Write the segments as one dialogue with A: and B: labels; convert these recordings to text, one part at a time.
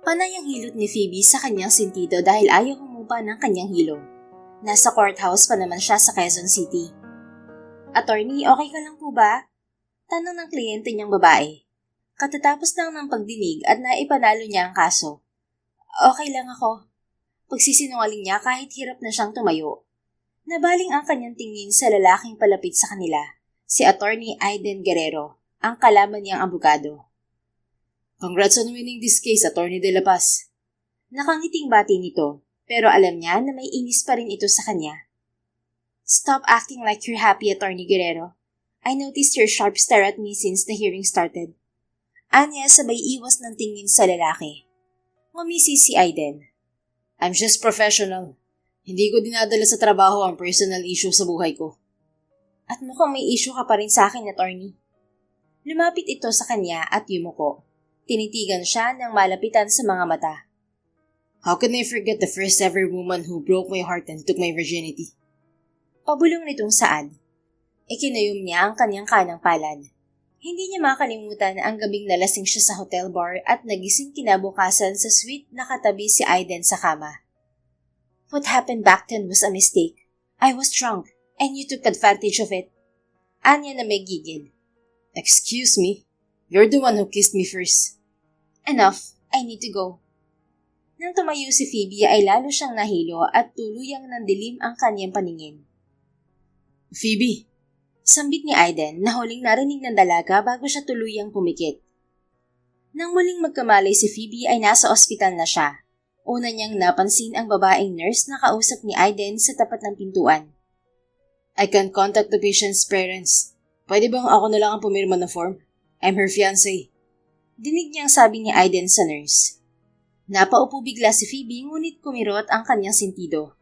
A: Panay ang hilot ni Phoebe sa kanyang sentido dahil ayaw humupa ng kanyang hilong. Nasa courthouse pa naman siya sa Quezon City. "Attorney, okay ka lang po ba?" Tanong ng kliyente niyang babae. Katatapos lang ng pagdinig at naipanalo niya ang kaso. "Okay lang ako." Pagsisinungaling niya kahit hirap na siyang tumayo. Nabaling ang kanyang tingin sa lalaking palapit sa kanila, si Attorney Aiden Guerrero, ang kalaban niyang abogado.
B: "Congrats on winning this case, Attorney De La Paz."
A: Nakangiting bati nito, pero alam niya na may inis pa rin ito sa kanya. "Stop acting like you're happy, Attorney Guerrero. I noticed your sharp stare at me since the hearing started." Anya sabay iwas ng tingin sa lalaki. Ngumisi si Aiden.
B: "I'm just professional. Hindi ko dinadala sa trabaho ang personal issue sa buhay ko."
A: "At mukhang may issue ka pa rin sa akin, Attorney." Lumapit ito sa kanya at yumuko. Tinitigan siya ng malapitan sa mga mata.
B: "How can I forget the first ever woman who broke my heart and took my virginity?"
A: Pabulong nitong saad. Ikinayom niya ang kanyang kanang palad. Hindi niya makalimutan ang gabing nalasing siya sa hotel bar at nagising kinabukasan sa suite nakatabi si Aiden sa kama. "What happened back then was a mistake. I was drunk, and you took advantage of it." Anya na may gigil.
B: "Excuse me? You're the one who kissed me first."
A: "Enough, I need to go." Nang tumayo si Phoebe ay lalo siyang nahilo at tuluyang nandilim ang kanyang paningin.
B: "Phoebe!"
A: Sambit ni Aiden na huling narinig ng dalaga bago siya tuluyang pumikit. Nang muling magkamalay si Phoebe ay nasa ospital na siya. Una niyang napansin ang babaeng nurse na kausap ni Aiden sa tapat ng pintuan.
B: "I can contact the patient's parents. Pwede bang ako na lang ang pumirma ng form? I'm her fiancé."
A: Dinig niyang sabi ni Aiden sa nurse. Napaupo bigla si Phoebe ngunit kumirot ang kanyang sentido.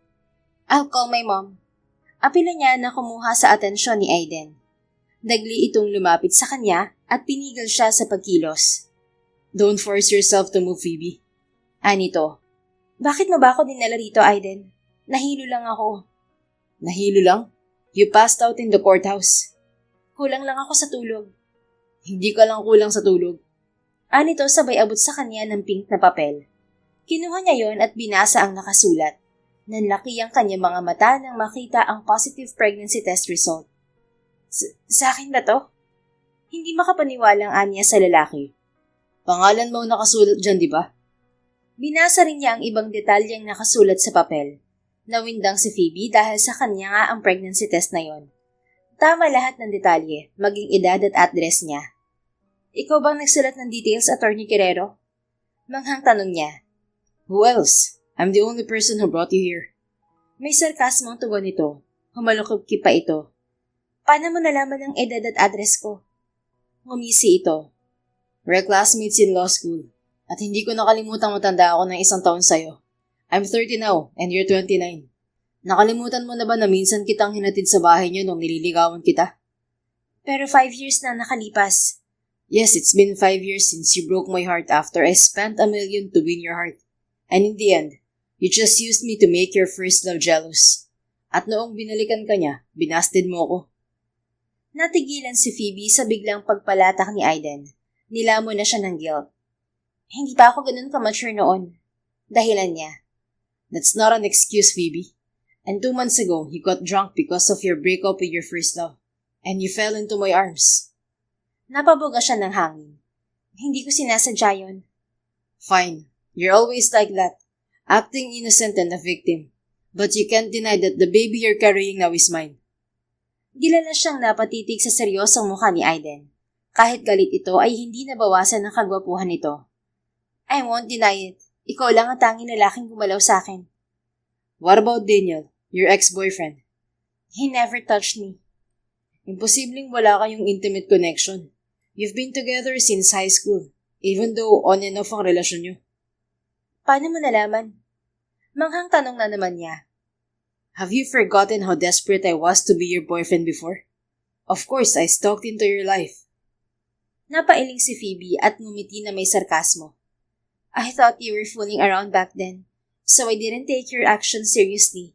A: "I'll call my mom." Apila niya na kumuha sa atensyon ni Aiden. Dagli itong lumapit sa kanya at pinigil siya sa pagkilos.
B: "Don't force yourself to move, Phoebe."
A: Anito, "Bakit mo ba ako dinala rito, Aiden? Nahilo lang ako."
B: "Nahilo lang? You passed out in the courthouse."
A: "Kulang lang ako sa tulog."
B: "Hindi ka lang kulang sa tulog."
A: Anito sabay abot sa kanya ng pink na papel. Kinuha niya yon at binasa ang nakasulat. Nanlaki ang kanyang mga mata nang makita ang positive pregnancy test result. Sa akin ba to?" Hindi makapaniwalang anya sa lalaki.
B: "Pangalan mo nakasulat dyan, di ba?"
A: Binasa rin niya ang ibang detalyeng nakasulat sa papel. Nawindang si Phoebe dahil sa kanya nga ang pregnancy test na yon. Tama lahat ng detalye, maging edad at address niya. "Ikaw bang nagsulat ng details, Attorney Guerrero?" Manghang tanong niya.
B: "Who else? I'm the only person who brought you here."
A: May sarkasmong tugon nito. Humalukog pa ito. "Paano mo nalaman ang edad at address ko?" Ngumisi ito.
B: "We're classmates in law school. At hindi ko nakalimutang matanda ako ng 1 taon sa'yo. I'm 30 now, and you're 29. Nakalimutan mo na ba na minsan kitang hinatid sa bahay niyo nung nililigawan kita?"
A: "Pero 5 years na nakalipas."
B: "Yes, it's been 5 years since you broke my heart after I spent $1 million to win your heart. And in the end, you just used me to make your first love jealous. At noong binalikan ka niya, binasted mo ako."
A: Natigilan si Phoebe sa biglang pagpalatak ni Aiden. Nilamon na siya ng guilt. "Hindi pa ako ganun ka-mature noon." Dahilan niya.
B: "That's not an excuse, Phoebe. And 2 months ago, you got drunk because of your breakup with your first love. And you fell into my arms."
A: Napabuga siya ng hangin. "Hindi ko sinasadya yun."
B: "Fine. You're always like that, acting innocent and a victim. But you can't deny that the baby you're carrying now is mine."
A: Gilala siyang napatitig sa seryosong mukha ni Aiden. Kahit galit ito ay hindi nabawasan ng kagwapuhan nito. "I won't deny it. Ikaw lang ang tanging lalaking gumalaw sa akin."
B: "What about Daniel, your ex-boyfriend?"
A: "He never touched me."
B: "Imposibleng wala kayong intimate connection. You've been together since high school, even though on and off ang relasyon niyo."
A: "Paano mo nalaman?" Manghang tanong na naman niya.
B: "Have you forgotten how desperate I was to be your boyfriend before? Of course, I stalked into your life."
A: Napailing si Phoebe at ngumiti na may sarkasmo. "I thought you were fooling around back then, so I didn't take your actions seriously.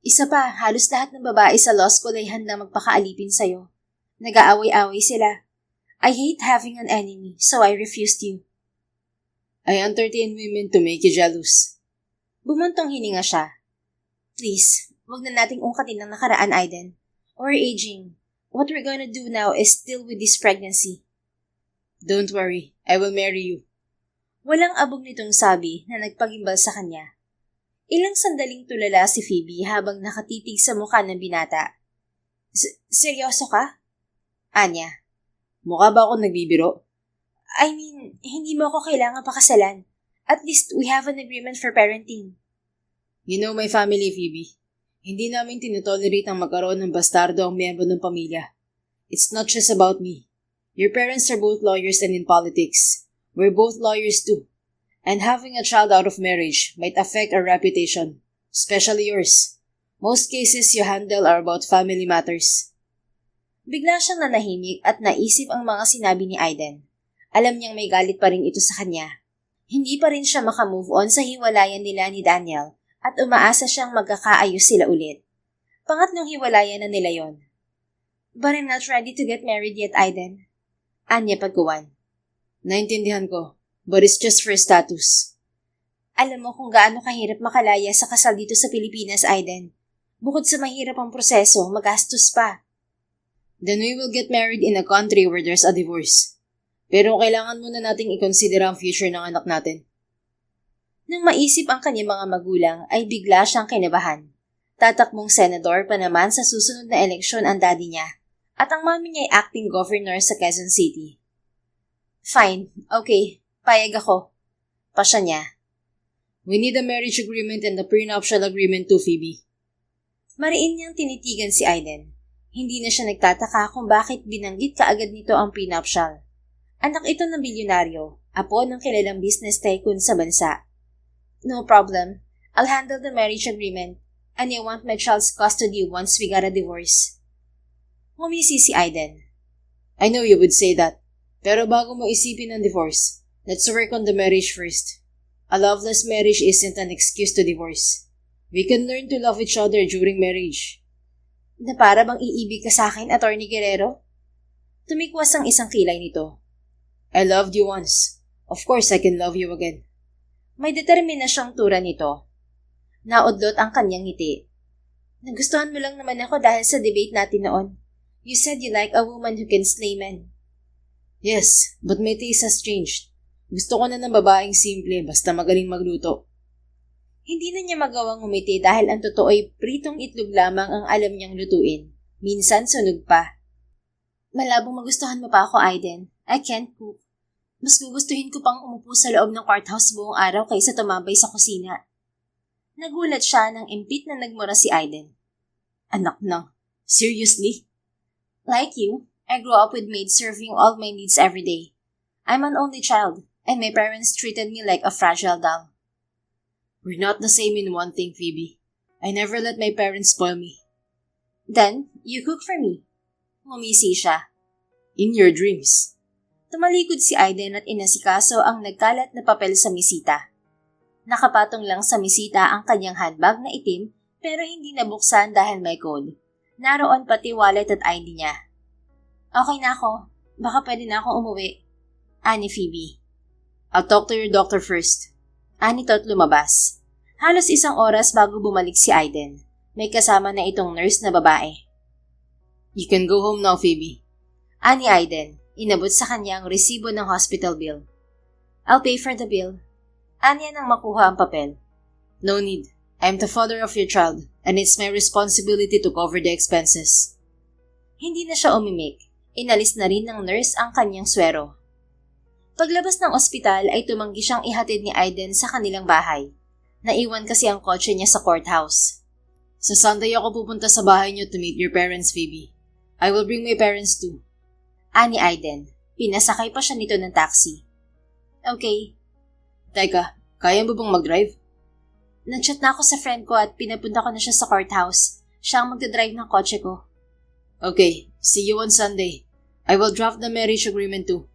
A: Isa pa, halos lahat ng babae sa law school ay handang magpakaalipin sa'yo. Nag-aaway-away sila. I hate having an enemy, so I refused you."
B: I entertain women to make you jealous.
A: Bumuntong hininga siya. Please, wag na nating ungkatin ng nakaraan, Aiden. We're aging. What we're gonna do now is deal with this pregnancy.
B: Don't worry, I will marry you.
A: Walang abog nitong sabi na nagpagimbal sa kanya. Ilang sandaling tulala si Phoebe habang nakatitig sa mukha ng binata. Seryoso ka? Anya.
B: Mukha ba ako nagbibiro?
A: I mean, hindi mo ako kailangan pakasalan. At least we have an agreement for parenting.
B: You know my family, Phoebe. Hindi namin tinotolerate ang magkaroon ng bastardo ang miyembro ng pamilya. It's not just about me. Your parents are both lawyers and in politics. We're both lawyers too. And having a child out of marriage might affect our reputation, especially yours. Most cases you handle are about family matters.
A: Bigla siyang nanahimik at naisip ang mga sinabi ni Aiden. Alam niyang may galit pa rin ito sa kanya. Hindi pa rin siya makamove on sa hiwalayan nila ni Daniel at umaasa siyang magkakaayos sila ulit. Pangatlong hiwalayan na nila yon. But I'm not ready to get married yet, Aiden. Anya pagkuwan.
B: Naintindihan ko, but it's just for status.
A: Alam mo kung gaano kahirap makalaya sa kasal dito sa Pilipinas, Aiden. Bukod sa mahirap ang proseso, magastos pa.
B: Then we will get married in a country where there's a divorce. Pero kailangan muna nating i-consider ang future ng anak natin.
A: Nang maisip ang kanyang mga magulang, ay bigla siyang kinabahan. Tatakbong senador pa naman sa susunod na eleksyon ang daddy niya, at ang mami niya ay acting governor sa Quezon City. Fine, okay, payag ako. Pasya niya.
B: We need a marriage agreement and a prenuptial agreement too, Phoebe.
A: Mariin niyang tinitigan si Aiden. Hindi na siya nagtataka kung bakit binanggit kaagad nito ang prenuptial. Anak ito ng bilyonaryo, apo ng kilalang business tycoon sa bansa. No problem. I'll handle the marriage agreement, and I want my child's custody once we got a divorce. Ngumisi si Aiden.
B: I know you would say that, pero bago mo isipin ang divorce, let's work on the marriage first. A loveless marriage isn't an excuse to divorce. We can learn to love each other during marriage.
A: Na para bang iibig ka sa akin, Attorney Guerrero? Tumikwas ang isang kilay nito.
B: I loved you once. Of course, I can love you again.
A: May determinasyong tura nito. Naudlot ang kanyang ngiti. Nagustuhan mo lang naman ako dahil sa debate natin noon. You said you like a woman who can slay men.
B: Yes, but my taste has changed. Gusto ko na ng babaeng simple basta magaling magluto.
A: Hindi na niya magawang umiti dahil ang totoo ay pritong itlog lamang ang alam niyang lutuin. Minsan sunog pa. Malabong magustuhan mo pa ako, Aiden. I can't cook. Mas gugustuhin ko pang umupo sa loob ng courthouse buong araw kaysa tumambay sa kusina. Nagulat siya nang impit na nagmura si Aiden.
B: Anak na. Seriously?
A: Like you, I grew up with maids serving all my needs every day. I'm an only child, and my parents treated me like a fragile doll.
B: We're not the same in one thing, Phoebe. I never let my parents spoil me.
A: Then, you cook for me. Ngumisi siya.
B: In your dreams.
A: Tumalikod si Aiden at inasikaso ang nagkalat na papel sa misita. Nakapatong lang sa misita ang kanyang handbag na itim pero hindi nabuksan dahil may code. Naroon pati wallet at ID niya. Okay na ako. Baka pwede na ako umuwi. Ani Phoebe.
B: I'll talk to your doctor first.
A: Ani at lumabas. Halos isang oras bago bumalik si Aiden. May kasama na itong nurse na babae.
B: You can go home now, Phoebe.
A: Ani Aiden. Inabot sa kanya ang resibo ng hospital bill. I'll pay for the bill. Anya nang makuha ang papel.
B: No need. I'm the father of your child, and it's my responsibility to cover the expenses.
A: Hindi na siya umimik. Inalis na rin ng nurse ang kanyang swero. Paglabas ng ospital ay tumanggi siyang ihatid ni Aiden sa kanilang bahay. Naiwan kasi ang kotse niya sa courthouse.
B: Sa Sunday ako pupunta sa bahay niyo to meet your parents, Phoebe. I will bring my parents too.
A: Ani Aiden. Pinasakay pa siya nito ng taxi. Okay.
B: Teka, kaya mo bang mag-drive?
A: Nag-chat na ako sa friend ko at pinapunta ko na siya sa courthouse. Siya ang magdadrive ng kotse ko.
B: Okay, see you on Sunday. I will draft the marriage agreement too.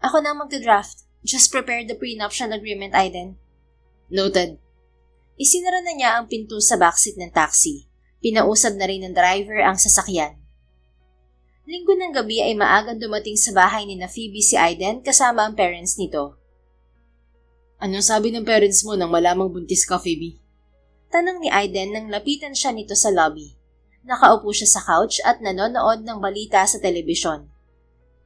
A: Ako na ang magdadraft. Just prepare the prenuptial agreement, Aiden.
B: Noted.
A: Isinara na niya ang pinto sa backseat ng taxi. Pinausad na rin ng driver ang sasakyan. Linggo ng gabi ay maagang dumating sa bahay ni na Phoebe si Aiden kasama ang parents nito.
B: Anong sabi ng parents mo nang malamang buntis ka, Phoebe?
A: Tanong ni Aiden nang lapitan siya nito sa lobby. Nakaupo siya sa couch at nanonood ng balita sa telebisyon.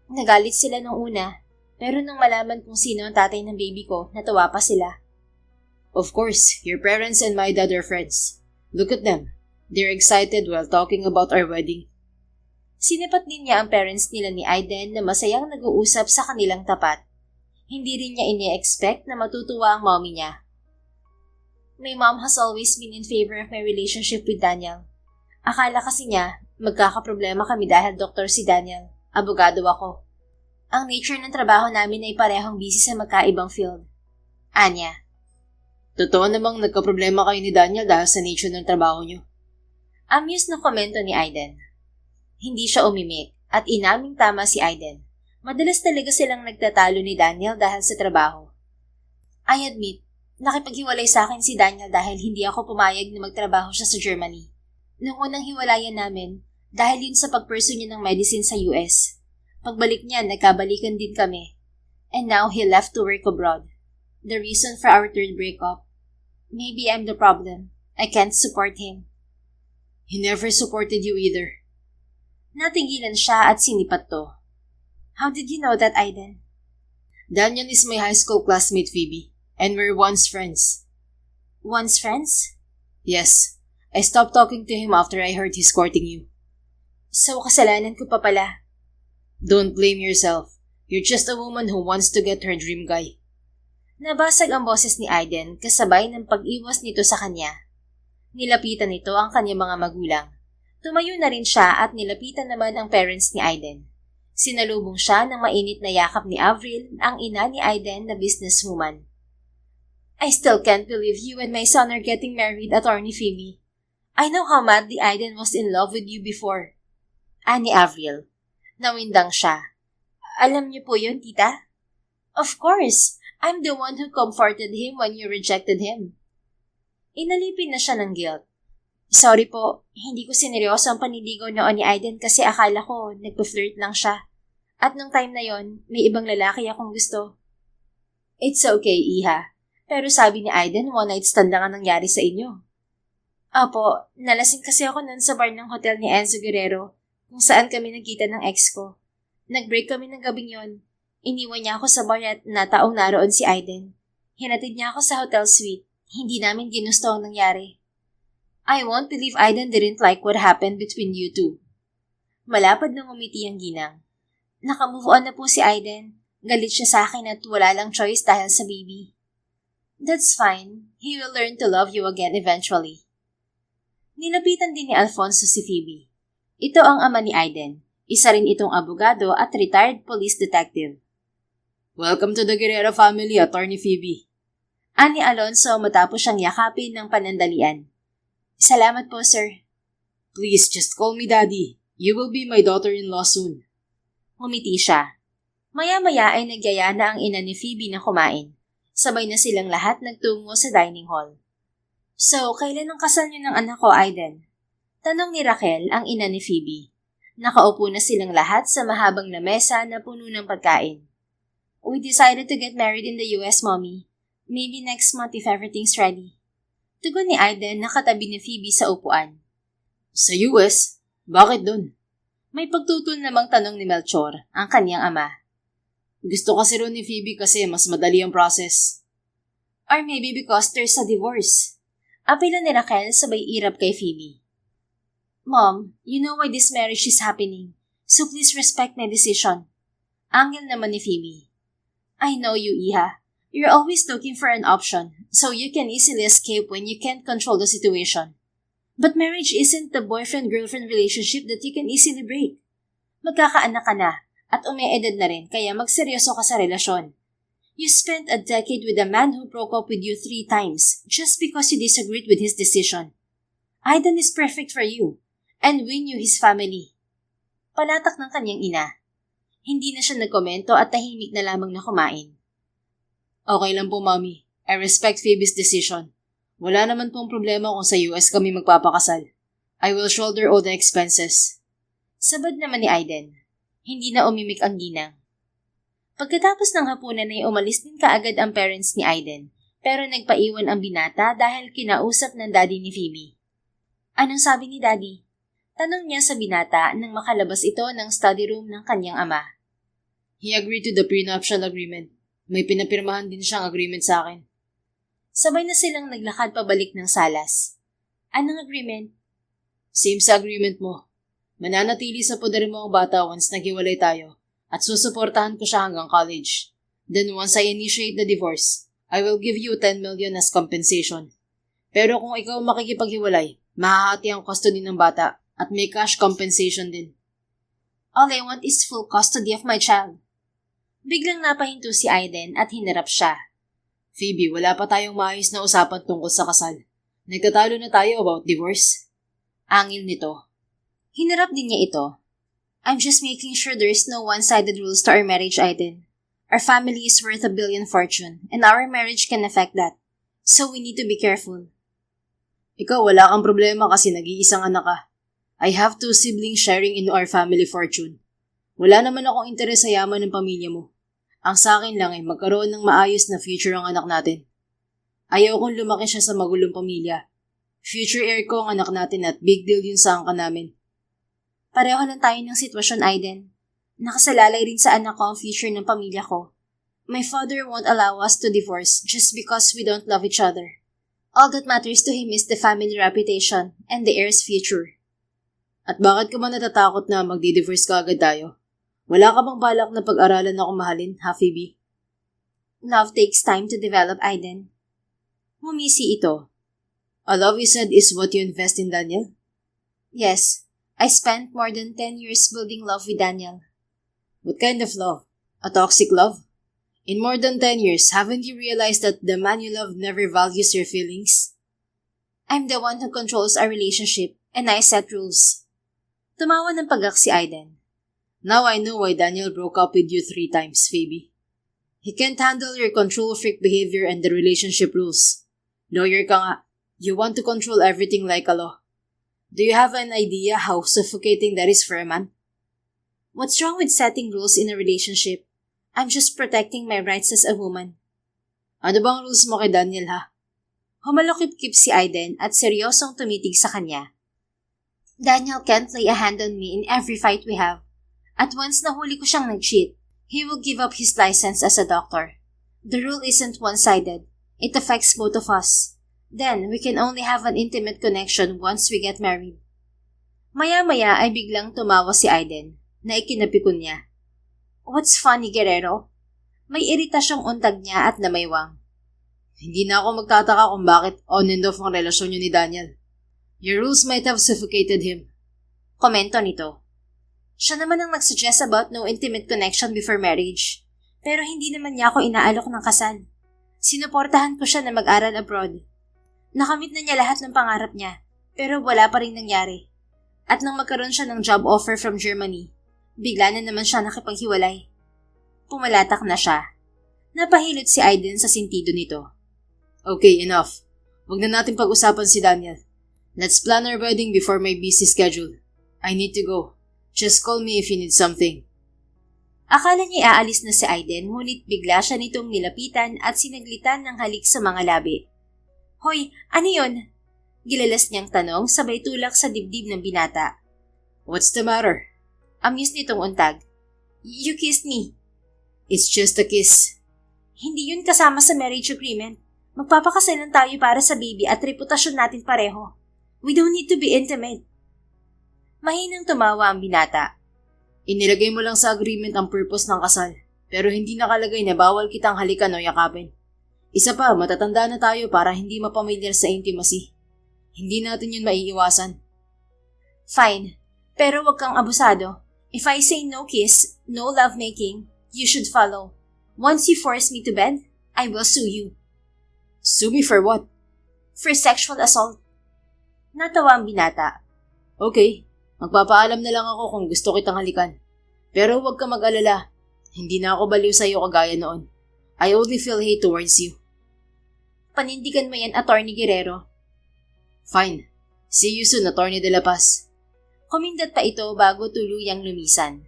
A: Nagalit sila nung una, pero nang malaman kung sino ang tatay ng baby ko, natuwa pa sila.
B: Of course, your parents and my dad are friends. Look at them. They're excited while talking about our wedding.
A: Sinipat din niya ang parents nila ni Aiden na masayang nag-uusap sa kanilang tapat. Hindi rin niya ini-expect na matutuwa ang mommy niya. My mom has always been in favor of my relationship with Daniel. Akala kasi niya, magkakaproblema kami dahil doktor si Daniel. Abogado ako. Ang nature ng trabaho namin ay parehong busy sa magkaibang field. Anya.
B: Totoo namang nagkaproblema kayo ni Daniel dahil sa nature ng trabaho niyo.
A: Amused na komento ni Aiden. Hindi siya umimik at inaming tama si Aiden. Madalas talaga silang nagtatalo ni Daniel dahil sa trabaho. I admit, nakipaghiwalay sa akin si Daniel dahil hindi ako pumayag na magtrabaho siya sa Germany. Nung unang hiwalayan namin, dahil yun sa pagpursue niya ng medicine sa US. Pagbalik niya, nagkabalikan din kami. And now he left to work abroad. The reason for our third breakup. Maybe I'm the problem. I can't support him.
B: He never supported you either.
A: Natigilan siya at sinipat to. How did you know that, Aiden?
B: Daniel is my high school classmate, Phoebe, and we're once friends.
A: Once friends?
B: Yes. I stopped talking to him after I heard he's courting you.
A: So, kasalanan ko pa pala.
B: Don't blame yourself. You're just a woman who wants to get her dream guy.
A: Nabasag ang boses ni Aiden kasabay ng pag-iwas nito sa kanya. Nilapitan nito ang kanyang mga magulang. Tumayo na rin siya at nilapitan naman ang parents ni Aiden. Sinalubong siya ng mainit na yakap ni Avril, ang ina ni Aiden na businesswoman. I still can't believe you and my son are getting married, Attorney Phoebe. I know how madly Aiden was in love with you before. Ani Avril. Nawindang siya. Alam niyo po yun, tita? Of course. I'm the one who comforted him when you rejected him. Inalipin na siya ng guilt. Sorry po, hindi ko sineryoso ang paniligaw noon ni Aiden kasi akala ko nagpa-flirt lang siya. At nung time na yon, may ibang lalaki akong gusto. It's okay, Iha. Pero sabi ni Aiden, one-night stand lang ang nangyari sa inyo. Apo, nalasing kasi ako noon sa bar ng hotel ni Enzo Guerrero kung saan kami nagkita ng ex ko. Nag-break kami ng gabing yon. Iniwan niya ako sa bar at nataong naroon si Aiden. Hinatid niya ako sa hotel suite. Hindi namin ginusto ang nangyari. I won't believe Aiden didn't like what happened between you two. Malapad nang umiti ang ginang. Naka-move on na po si Aiden. Galit siya sa akin at wala lang choice dahil sa baby. That's fine. He will learn to love you again eventually. Nilapitan din ni Alfonso si Phoebe. Ito ang ama ni Aiden. Isa rin itong abogado at retired police detective.
B: Welcome to the Guerrero family, Attorney Phoebe.
A: Ani Alonso matapos siyang yakapin ng panandalian. Salamat po, sir.
B: Please, just call me Daddy. You will be my daughter-in-law soon.
A: Humiti siya. Maya-maya ay nagyaya na ang ina ni Phoebe na kumain. Sabay na silang lahat nagtungo sa dining hall. So, kailan ang kasal niyo ng anak ko, Aiden? Tanong ni Raquel, ang ina ni Phoebe. Nakaupo na silang lahat sa mahabang lamesa na puno ng pagkain. We decided to get married in the US, Mommy. Maybe next month if everything's ready. Tugon ni Aiden na katabi ni Phoebe sa upuan.
B: Sa US? Bakit dun?
A: May pagtutol namang tanong ni Melchor, ang kanyang ama.
B: Gusto kasi ron ni Phoebe kasi mas madali ang process.
A: Or maybe because there's a divorce. Apela ni Raquel sabay irap kay Phoebe. Mom, you know why this marriage is happening, so please respect my decision. Anggil naman ni Phoebe. I know you, Iha. You're always looking for an option, so you can easily escape when you can't control the situation. But marriage isn't the boyfriend-girlfriend relationship that you can easily break. Magkakaanak ka na, at umeedad na rin kaya magseryoso ka sa relasyon. You spent a decade with a man who broke up with you 3 times just because you disagreed with his decision. Aiden is perfect for you, and we knew his family. Palatak ng kanyang ina. Hindi na siya nagkomento at tahimik na lamang na kumain.
B: Okay lang po, Mommy. I respect Phoebe's decision. Wala naman pong problema kung sa US kami magpapakasal. I will shoulder all the expenses.
A: Sabad naman ni Aiden. Hindi na umimik ang ginang. Pagkatapos ng hapunan ay umalis din kaagad ang parents ni Aiden, pero nagpaiwan ang binata dahil kinausap ng daddy ni Phoebe. Anong sabi ni daddy? Tanong niya sa binata nang makalabas ito ng study room ng kanyang ama.
B: He agreed to the prenuptial agreement. May pinapirmahan din siyang agreement sa akin.
A: Sabay na silang naglakad pabalik ng salas. Anong agreement?
B: Same sa agreement mo. Mananatili sa poder mo ang bata once naghiwalay tayo at susuportahan ko siya hanggang college. Then once I initiate the divorce, I will give you 10 million as compensation. Pero kung ikaw makikipaghiwalay, mahahati ang custody ng bata at may cash compensation din.
A: All I want is full custody of my child. Biglang napahinto si Aiden at hinarap siya.
B: Phoebe, wala pa tayong maayos na usapan tungkol sa kasal. Nagtatalo na tayo about divorce.
A: Angil nito. Hinarap din niya ito. I'm just making sure there is no one-sided rules to our marriage, Aiden. Our family is worth $1 billion fortune, and our marriage can affect that. So we need to be careful.
B: Ikaw, wala kang problema kasi nag-iisang anak ka. I have 2 siblings sharing in our family fortune. Wala naman akong interes sa yaman ng pamilya mo. Ang sa akin lang ay magkaroon ng maayos na future ang anak natin. Ayaw kong lumaki siya sa magulong pamilya. Future heir ko ang anak natin at big deal yun sa angka namin.
A: Pareho lang tayo ng sitwasyon, Aiden. Nakasalalay rin sa anak ko ang future ng pamilya ko. My father won't allow us to divorce just because we don't love each other. All that matters to him is the family reputation and the heir's future.
B: At bakit ka ba natatakot na magdi-divorce ka agad tayo? Wala ka bang balak na pag-aralan ako mahalin, ha, Phoebe?
A: Love takes time to develop, Aiden. Ngumisi ito.
B: A love you said is what you invest in Daniel?
A: Yes, I spent more than 10 years building love with Daniel.
B: What kind of love? A toxic love? In more than 10 years, haven't you realized that the man you love never values your feelings?
A: I'm the one who controls our relationship, and I set rules. Tumawa ng pagak si Aiden.
B: Now I know why Daniel broke up with you 3 times, Phoebe. He can't handle your control freak behavior and the relationship rules. Lawyer ka nga. You want to control everything like a law. Do you have an idea how suffocating that is for a man?
A: What's wrong with setting rules in a relationship? I'm just protecting my rights as a woman.
B: Ano bang rules mo kay Daniel, ha?
A: Humalukip-kip si Aiden at seryosong tumitig sa kanya. Daniel can't lay a hand on me in every fight we have. At once nahuli ko siyang nag-cheat, he will give up his license as a doctor. The rule isn't one-sided. It affects both of us. Then, we can only have an intimate connection once we get married. Maya-maya ay biglang tumawa si Aiden, na ikinapikon niya. What's funny, Guerrero? May iritasyong untag niya at namaywang.
B: Hindi na ako magtataka kung bakit on and off ang relasyon niyo ni Daniel. Your rules might have suffocated him.
A: Komento nito. Siya naman ang nagsuggest about no intimate connection before marriage. Pero hindi naman niya ako inaalok ng kasal. Sinuportahan ko siya na mag-aral abroad. Nakamit na niya lahat ng pangarap niya, pero wala pa rin nangyari. At nang magkaroon siya ng job offer from Germany, bigla na naman siya nakipaghiwalay. Pumalatak na siya. Napahilot si Aiden sa sentido nito.
B: Okay, enough. Huwag na natin pag-usapan si Daniel. Let's plan our wedding before my busy schedule. I need to go. Just call me if you need something.
A: Akala niya aalis na si Aiden, ngunit bigla siya nitong nilapitan at sinaglitan ng halik sa mga labi. Hoy, ano yun? Gilalas niyang tanong sabay tulak sa dibdib ng binata.
B: What's the matter?
A: Amused nitong untag. You kissed me.
B: It's just a kiss.
A: Hindi yun kasama sa marriage agreement. Magpapakasalan tayo para sa baby at reputasyon natin pareho. We don't need to be intimate. Mahinang tumawa ang binata.
B: Inilagay mo lang sa agreement ang purpose ng kasal, pero hindi nakalagay na bawal kitang halikan o yakapin. Isa pa, matatanda na tayo para hindi mapamilyar sa intimacy. Hindi natin yun maiiwasan.
A: Fine, pero wag kang abusado. If I say no kiss, no lovemaking, you should follow. Once you force me to bed, I will sue you.
B: Sue me for what?
A: For sexual assault. Natawa ang binata.
B: Okay. Magpapaalam na lang ako kung gusto kitang halikan. Pero huwag ka mag-alala. Hindi na ako baliw sa'yo kagaya noon. I only feel hate towards you.
A: Panindigan mo yan, Attorney Guerrero.
B: Fine. See you soon, Attorney De La Paz.
A: Kumindat pa ito bago tuluyang lumisan.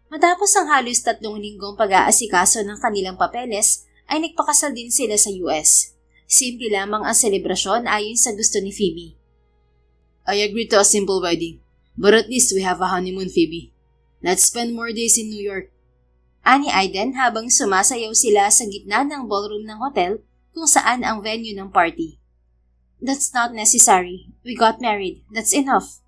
A: Matapos ang halos 3 linggong pag-aasikaso ng kanilang papeles, ay nagpakasal din sila sa US. Simple lamang ang selebrasyon ayon sa gusto ni Phoebe.
B: I agree to a simple wedding, but at least we have a honeymoon, Phoebe. Let's spend more days in New York.
A: Ani Aiden habang sumasayaw sila sa gitna ng ballroom ng hotel kung saan ang venue ng party. That's not necessary. We got married. That's enough.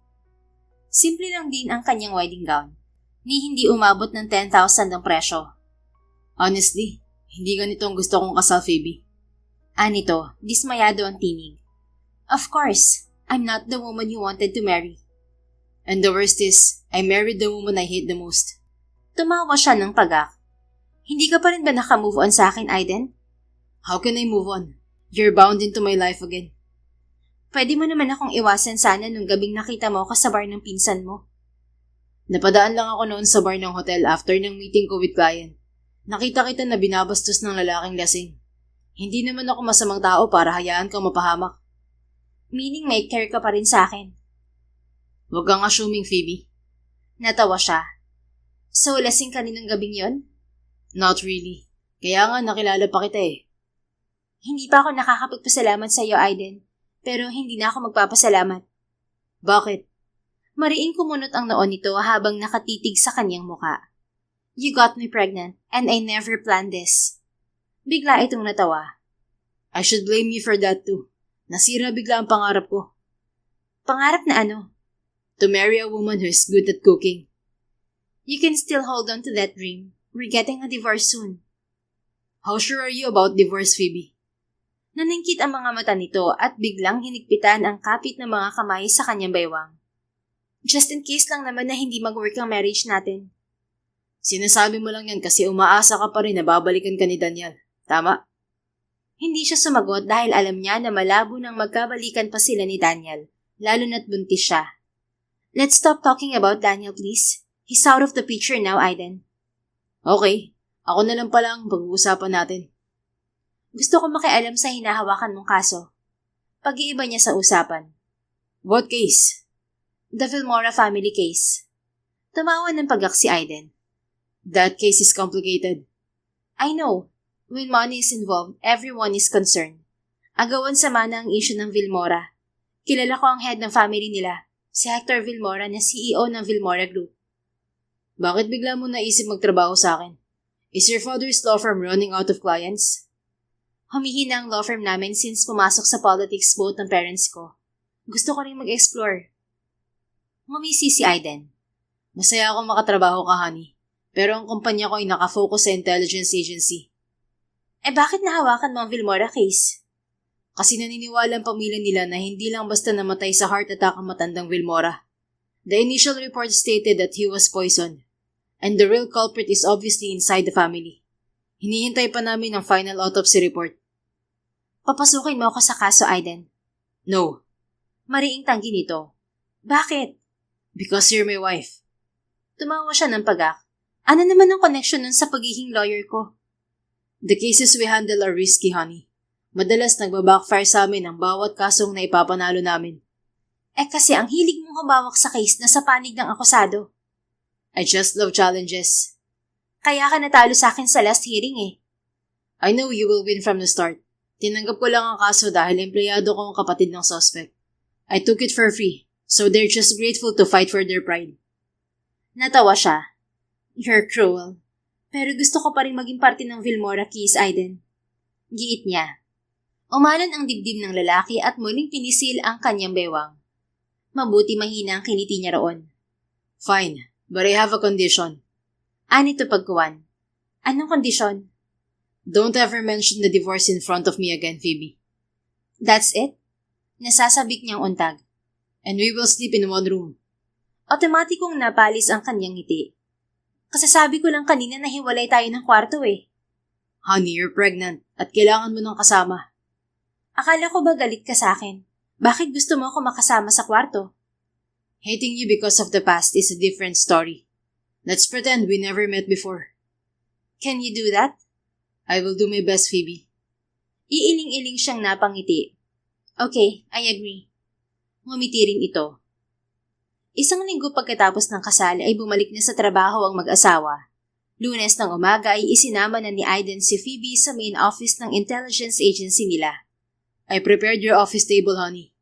A: Simple lang din ang kanyang wedding gown. Ni hindi umabot ng 10,000 ang presyo.
B: Honestly, hindi ganito ang gusto kong kasal, Phoebe.
A: Anito, dismayado ang tinig. Of course, I'm not the woman you wanted to marry.
B: And the worst is, I married the woman I hate the most.
A: Tumawa siya ng pagak. Hindi ka pa rin ba nakamove on sa akin, Aiden?
B: How can I move on? You're bound into my life again.
A: Pwede mo naman akong iwasan sana nung gabing nakita mo ako sa bar ng pinsan mo.
B: Napadaan lang ako noon sa bar ng hotel after ng meeting ko with client. Nakita kita na binabastos ng lalaking lasing. Hindi naman ako masamang tao para hayaan kang mapahamak.
A: Meaning may care ka pa rin sa akin.
B: Huwag kang assuming, Phoebe.
A: Natawa siya. So, lasing ka rin ng gabing yon?
B: Not really. Kaya nga nakilala pa kita eh.
A: Hindi pa ako nakakapagpasalamat sa iyo, Aiden. Pero hindi na ako magpapasalamat.
B: Bakit?
A: Mariing kumunot ang noon nito habang nakatitig sa kanyang muka. You got me pregnant, and I never planned this. Bigla itong natawa.
B: I should blame you for that too. Nasira bigla ang pangarap ko.
A: Pangarap na ano?
B: To marry a woman who is good at cooking.
A: You can still hold on to that dream. We're getting a divorce soon.
B: How sure are you about divorce, Phoebe?
A: Naningkit ang mga mata nito at biglang hinigpitan ang kapit ng mga kamay sa kanyang baywang. Just in case lang naman na hindi mag-work ang marriage natin.
B: Sinasabi mo lang yan kasi umaasa ka pa rin na babalikan ka ni Daniel. Tama?
A: Hindi siya sumagot dahil alam niya na malabo nang magkabalikan pa sila ni Daniel, lalo na't buntis siya. Let's stop talking about Daniel, please. He's out of the picture now, Aiden.
B: Okay, ako na lang pala ang pag-uusapan natin.
A: Gusto ko makialam sa hinahawakan mong kaso. Pag-iiba niya sa usapan.
B: What case?
A: The Vilmora family case. Tumawa ng pagak si Aiden.
B: That case is complicated.
A: I know. When money is involved, everyone is concerned. Agawan sa mana ang issue ng Vilmora. Kilala ko ang head ng family nila, si Hector Vilmora na CEO ng Vilmora Group.
B: Bakit bigla mo naisip magtrabaho sa akin? Is your father's law firm running out of clients?
A: Humihina ang law firm namin since pumasok sa politics both ng parents ko. Gusto ko rin mag-explore. Ngumisi si Aiden.
B: Masaya akong makatrabaho ka, honey. Pero ang kumpanya ko ay nakafocus sa intelligence agency.
A: Eh bakit nahawakan mo ang Vilmora case?
B: Kasi naniniwala ang pamilya nila na hindi lang basta namatay sa heart attack ang matandang Vilmora. The initial report stated that he was poisoned. And the real culprit is obviously inside the family. Hinihintay pa namin ang final autopsy report.
A: Papasukin mo ako sa kaso, Aiden.
B: No.
A: Mariing tanggi nito. Bakit?
B: Because you're my wife.
A: Tumawa siya ng pagak. Ano naman ang connection nun sa pagiging lawyer ko?
B: The cases we handle are risky, honey. Madalas nagbabackfire sa amin ang bawat kasong na ipapanalo namin.
A: Eh kasi ang hilig mong humawak sa case na sa panig ng akusado.
B: I just love challenges.
A: Kaya ka natalo sa akin sa last hearing eh.
B: I know you will win from the start. Tinanggap ko lang ang kaso dahil empleyado ko ang kapatid ng suspect. I took it for free, so they're just grateful to fight for their pride.
A: Natawa siya. You're cruel. Pero gusto ko pa rin maging parte ng Vilmora case, Aiden. Giit niya. Umalan ang dibdib ng lalaki at muling pinisil ang kanyang bewang. Mabuti mahina ang kiniti niya roon.
B: Fine, but I have a condition.
A: Anito pagkuwan. Anong kondisyon?
B: Don't ever mention the divorce in front of me again, Phoebe.
A: That's it? Nasasabik niyang untag.
B: And we will sleep in one room.
A: Otomatikong napalis ang kanyang ngiti. Kasi sabi ko lang kanina na hiwalay tayo ng kwarto eh.
B: Honey, you're pregnant at kailangan mo ng kasama.
A: Akala ko ba galit ka sa akin? Bakit gusto mo ako makasama sa kwarto?
B: Hating you because of the past is a different story. Let's pretend we never met before.
A: Can you do that?
B: I will do my best, Phoebe.
A: Iiling-iling siyang napangiti. Okay, I agree. Ngumiti rin ito. Isang linggo pagkatapos ng kasal ay bumalik na sa trabaho ang mag-asawa. Lunes ng umaga ay isinama na ni Aiden si Phoebe sa main office ng intelligence agency nila.
B: I prepared your office table, honey.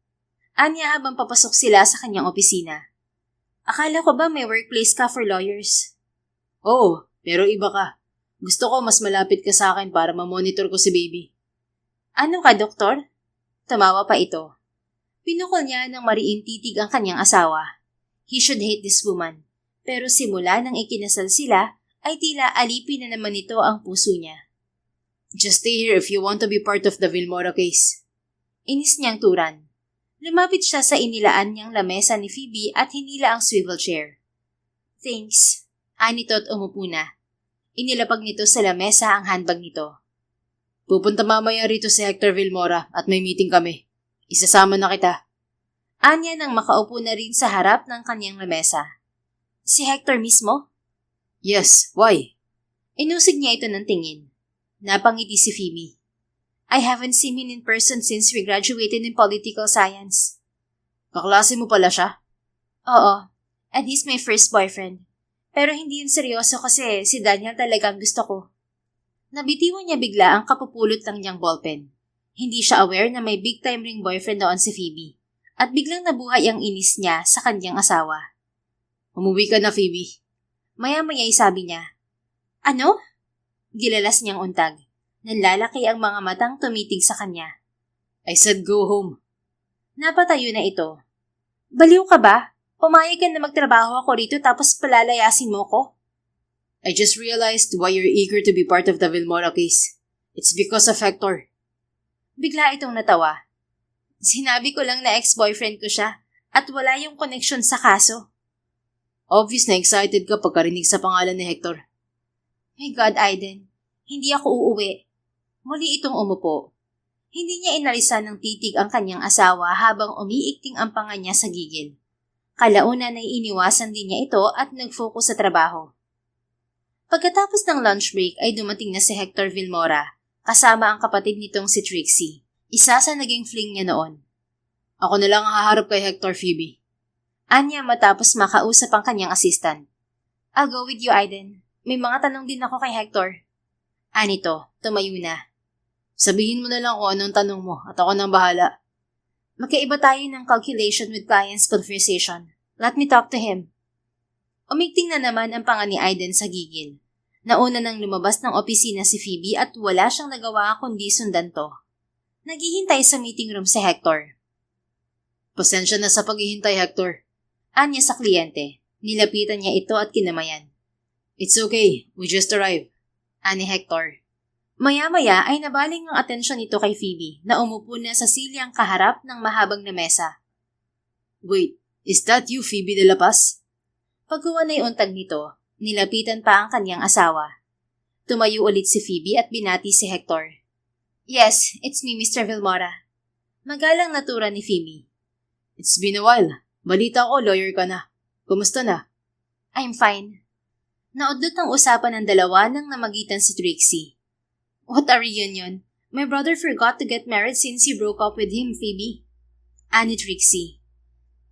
A: Anya habang papasok sila sa kanyang opisina. Akala ko ba may workplace ka for lawyers?
B: Oo, pero iba ka. Gusto ko mas malapit ka sa akin para ma-monitor ko si baby.
A: Ano ka, doktor? Tumawa pa ito. Pinukol niya ng mariing titig ang kanyang asawa. He should hate this woman. Pero simula nang ikinasal sila, ay tila alipin na naman ito ang puso niya.
B: Just stay here if you want to be part of the Vilmora case.
A: Inis niyang turan. Lumapit siya sa inilaan niyang lamesa ni Phoebe at hinila ang swivel chair. Thanks. Anito at umupo na. Inilapag nito sa lamesa ang handbag nito.
B: Pupunta mamaya rito si Hector Vilmora at may meeting kami. Isasama na kita.
A: Anya nang makaupo na rin sa harap ng kanyang lamesa. Si Hector mismo?
B: Yes, why?
A: Inusig niya ito ng tingin. Napangiti si Phoebe. I haven't seen him in person since we graduated in political science.
B: Kaklase mo pala siya?
A: Oo, and he's my first boyfriend. Pero hindi yun seryoso kasi si Daniel talagang gusto ko. Nabitiwan niya bigla ang kapupulot ng niyang ballpen. Hindi siya aware na may big-time ring boyfriend noon si Phoebe. At biglang nabuhay ang inis niya sa kanyang asawa.
B: Umuwi ka na, Phoebe.
A: Maya-maya'y sabi niya. Ano? Gilalas niyang untag. Nanlalaki ang mga matang tumitig sa kanya.
B: I said go home.
A: Napatayo na ito. Baliw ka ba? Pumayag ka na magtrabaho ako rito tapos palalayasin mo ko?
B: I just realized why you're eager to be part of the Vilmora case. It's because of Hector.
A: Bigla itong natawa. Sinabi ko lang na ex-boyfriend ko siya at wala yung connection sa kaso.
B: Obvious na excited ka pagkarinig sa pangalan ni Hector.
A: My God, Aiden. Hindi ako uuwi. Muli itong umupo. Hindi niya inalisan ng titig ang kanyang asawa habang umiikting ang panga niya sa gigil. Kalaunan ay iniwasan din niya ito at nag-focus sa trabaho. Pagkatapos ng lunch break ay dumating na si Hector Vilmora kasama ang kapatid nitong si Trixie, isa sa naging fling niya noon.
B: Ako na lang ang haharap kay Hector, Phoebe.
A: Anya matapos makausap ang kanyang assistant. I'll go with you, Aiden. May mga tanong din ako kay Hector. Anito, tumayo na.
B: Sabihin mo na lang kung anong tanong mo at ako nang bahala.
A: Magkaiba tayo ng calculation with client's conversation. Let me talk to him. Umigting na naman ang panga ni Aiden sa gigil. Nauna nang lumabas ng opisina si Phoebe at wala siyang nagawa kundi sundan to. Naghihintay sa meeting room si Hector.
B: Pasensya na sa paghihintay, Hector.
A: Anya sa kliyente. Nilapitan niya ito at kinamayan.
B: It's okay, we just arrived.
A: Ani Hector. Maya-maya ay nabaling ang atensyon nito kay Phoebe na umupo na sa silyang kaharap ng mahabang na mesa.
B: Wait, is that you, Phoebe de la Paz?
A: Pagkuha na'y untag nito, nilapitan pa ang kanyang asawa. Tumayo ulit si Phoebe at binati si Hector. Yes, it's me, Mr. Vilmora. Magalang natura ni Phoebe.
B: It's been a while. Balita ko, lawyer ka na. Kumusta na?
A: I'm fine. Naudlot ang usapan ng dalawa nang namagitan si Trixie. What a reunion. My brother forgot to get married since you broke up with him, Phoebe. Ani Trixie.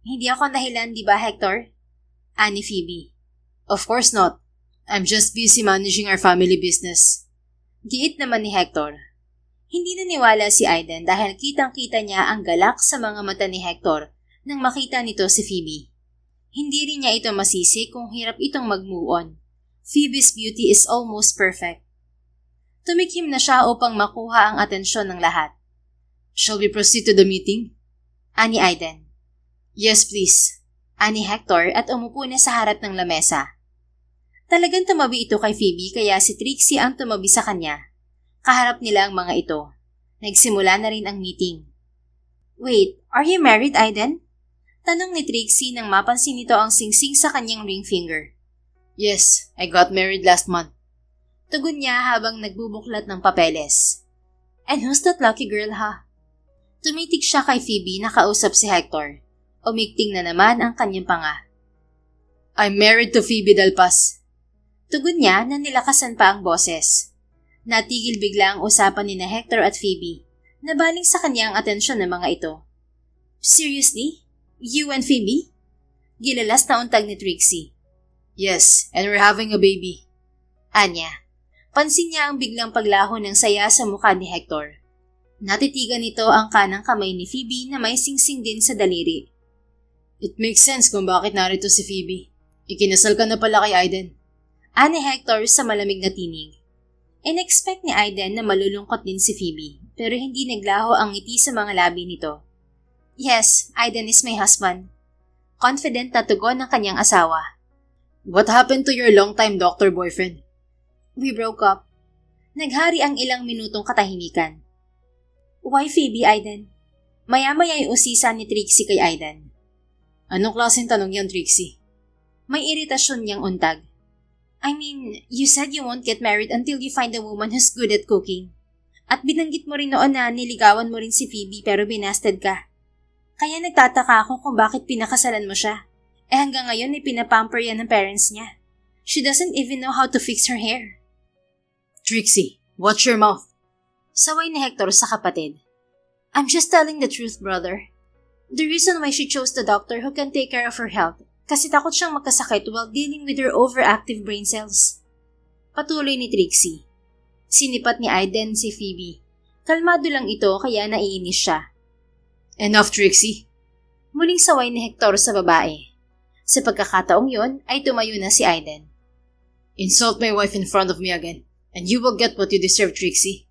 A: Hindi ako dahilan, di ba, Hector? Ani Phoebe.
B: Of course not. I'm just busy managing our family business.
A: Giit naman ni Hector. Hindi naniwala si Aiden dahil kitang-kita niya ang galak sa mga mata ni Hector nang makita nito si Phoebe. Hindi rin niya ito masisi kung hirap itong mag-move on. Phoebe's beauty is almost perfect. Tumikim na siya upang makuha ang atensyon ng lahat.
B: Shall we proceed to the meeting?
A: Ani Aiden.
B: Yes, please.
A: Ani Hector at umupo na sa harap ng lamesa. Talagang tumabi ito kay Phoebe kaya si Trixie ang tumabi sa kanya. Kaharap nila ang mga ito. Nagsimula na rin ang meeting. Wait, are you married, Aiden? Tanong ni Trixie nang mapansin nito ang singsing sa kanyang ring finger.
B: Yes, I got married last month.
A: Tugon niya habang nagbubuklat ng papeles. And who's that lucky girl, ha? Tumitig siya kay Phoebe na kausap si Hector. Umigting na naman ang kanyang panga.
B: I'm married to Phoebe Del Paz.
A: Tugon niya na nilakasan pa ang boses. Natigil bigla ang usapan ni na Hector at Phoebe. Nabaling sa kanya ang atensyon ng mga ito. Seriously? You and Phoebe? Gilalas na untag ni Trixie.
B: Yes, and we're having a baby.
A: Anya. Pansin niya ang biglang paglaho ng saya sa mukha ni Hector. Natitigan nito ang kanang kamay ni Phoebe na may singsing din sa daliri.
B: It makes sense kung bakit narito si Phoebe. Ikinasal ka na pala kay Aiden.
A: Ani Hector sa malamig na tinig. In-expect ni Aiden na malulungkot din si Phoebe, pero hindi naglaho ang ngiti sa mga labi nito. Yes, Aiden is my husband. Confident na tugon ng kanyang asawa.
B: What happened to your long-time doctor boyfriend?
A: We broke up. Naghari ang ilang minutong katahimikan. Why Phoebe, Aiden? Maya-maya ay usisa ni Trixie kay Aiden.
B: Anong klaseng tanong yan, Trixie?
A: May iritasyon niyang untag. I mean, you said you won't get married until you find a woman who's good at cooking. At binanggit mo rin noon na niligawan mo rin si Phoebe pero binasted ka. Kaya nagtataka ako kung bakit pinakasalan mo siya. Hanggang ngayon ay pinapamper yan ng parents niya. She doesn't even know how to fix her hair.
B: Trixie, watch your mouth.
A: Saway ni Hector sa kapatid. I'm just telling the truth, brother. The reason why she chose the doctor who can take care of her health kasi takot siyang magkasakit while dealing with her overactive brain cells. Patuloy ni Trixie. Sinipat ni Aiden si Phoebe. Kalmado lang ito kaya naiinis siya.
B: Enough, Trixie.
A: Muling saway ni Hector sa babae. Sa pagkakataong yon ay tumayo na si Aiden.
B: Insult my wife in front of me again, and you will get what you deserve, Trixie.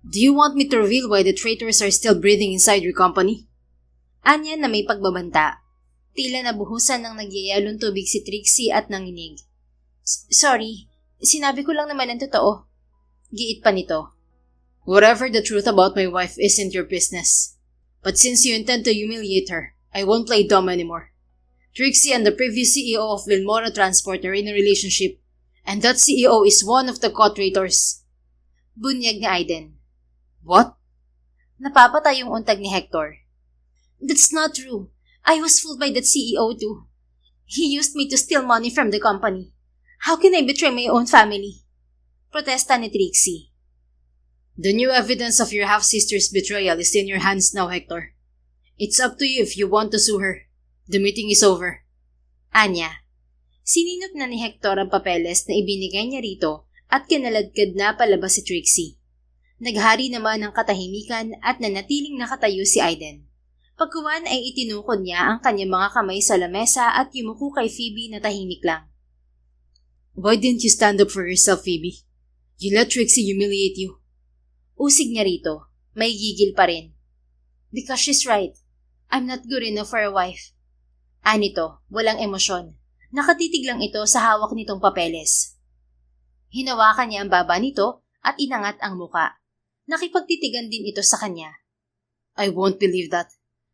B: Do you want me to reveal why the traitors are still breathing inside your company?
A: Anya na may pagbabanta. Tila nabuhusan ng nagyayalong tubig si Trixie at nanginig. Sorry, sinabi ko lang naman ang totoo. Giit pa nito.
B: Whatever the truth about my wife isn't your business. But since you intend to humiliate her, I won't play dumb anymore. Trixie and the previous CEO of Vilmora Transport are in a relationship, and that CEO is one of the co-traitors.
A: Bunyag ni Aiden.
B: What?
A: Napapatay yung untag ni Hector. That's not true. I was fooled by that CEO too. He used me to steal money from the company. How can I betray my own family? Protesta ni Trixie.
B: The new evidence of your half-sister's betrayal is in your hands now, Hector. It's up to you if you want to sue her. The meeting is over.
A: Anya. Sininop na ni Hector ang papeles na ibinigay niya rito at kinaladkad na palabas si Trixie. Naghari naman ang katahimikan at nanatiling nakatayo si Aiden. Pagkuwan ay itinukod niya ang kanyang mga kamay sa lamesa at yumuko kay Phoebe na tahimik lang.
B: Why didn't you stand up for yourself, Phoebe? You let Trixie humiliate you.
A: Usig niya rito. May gigil pa rin. Because she's right. I'm not good enough for a wife. Anito, walang emosyon. Nakatitig lang ito sa hawak nitong papeles. Hinawakan niya ang baba nito at inangat ang muka. Nakipagtitigan din ito sa kanya.
B: I won't believe that.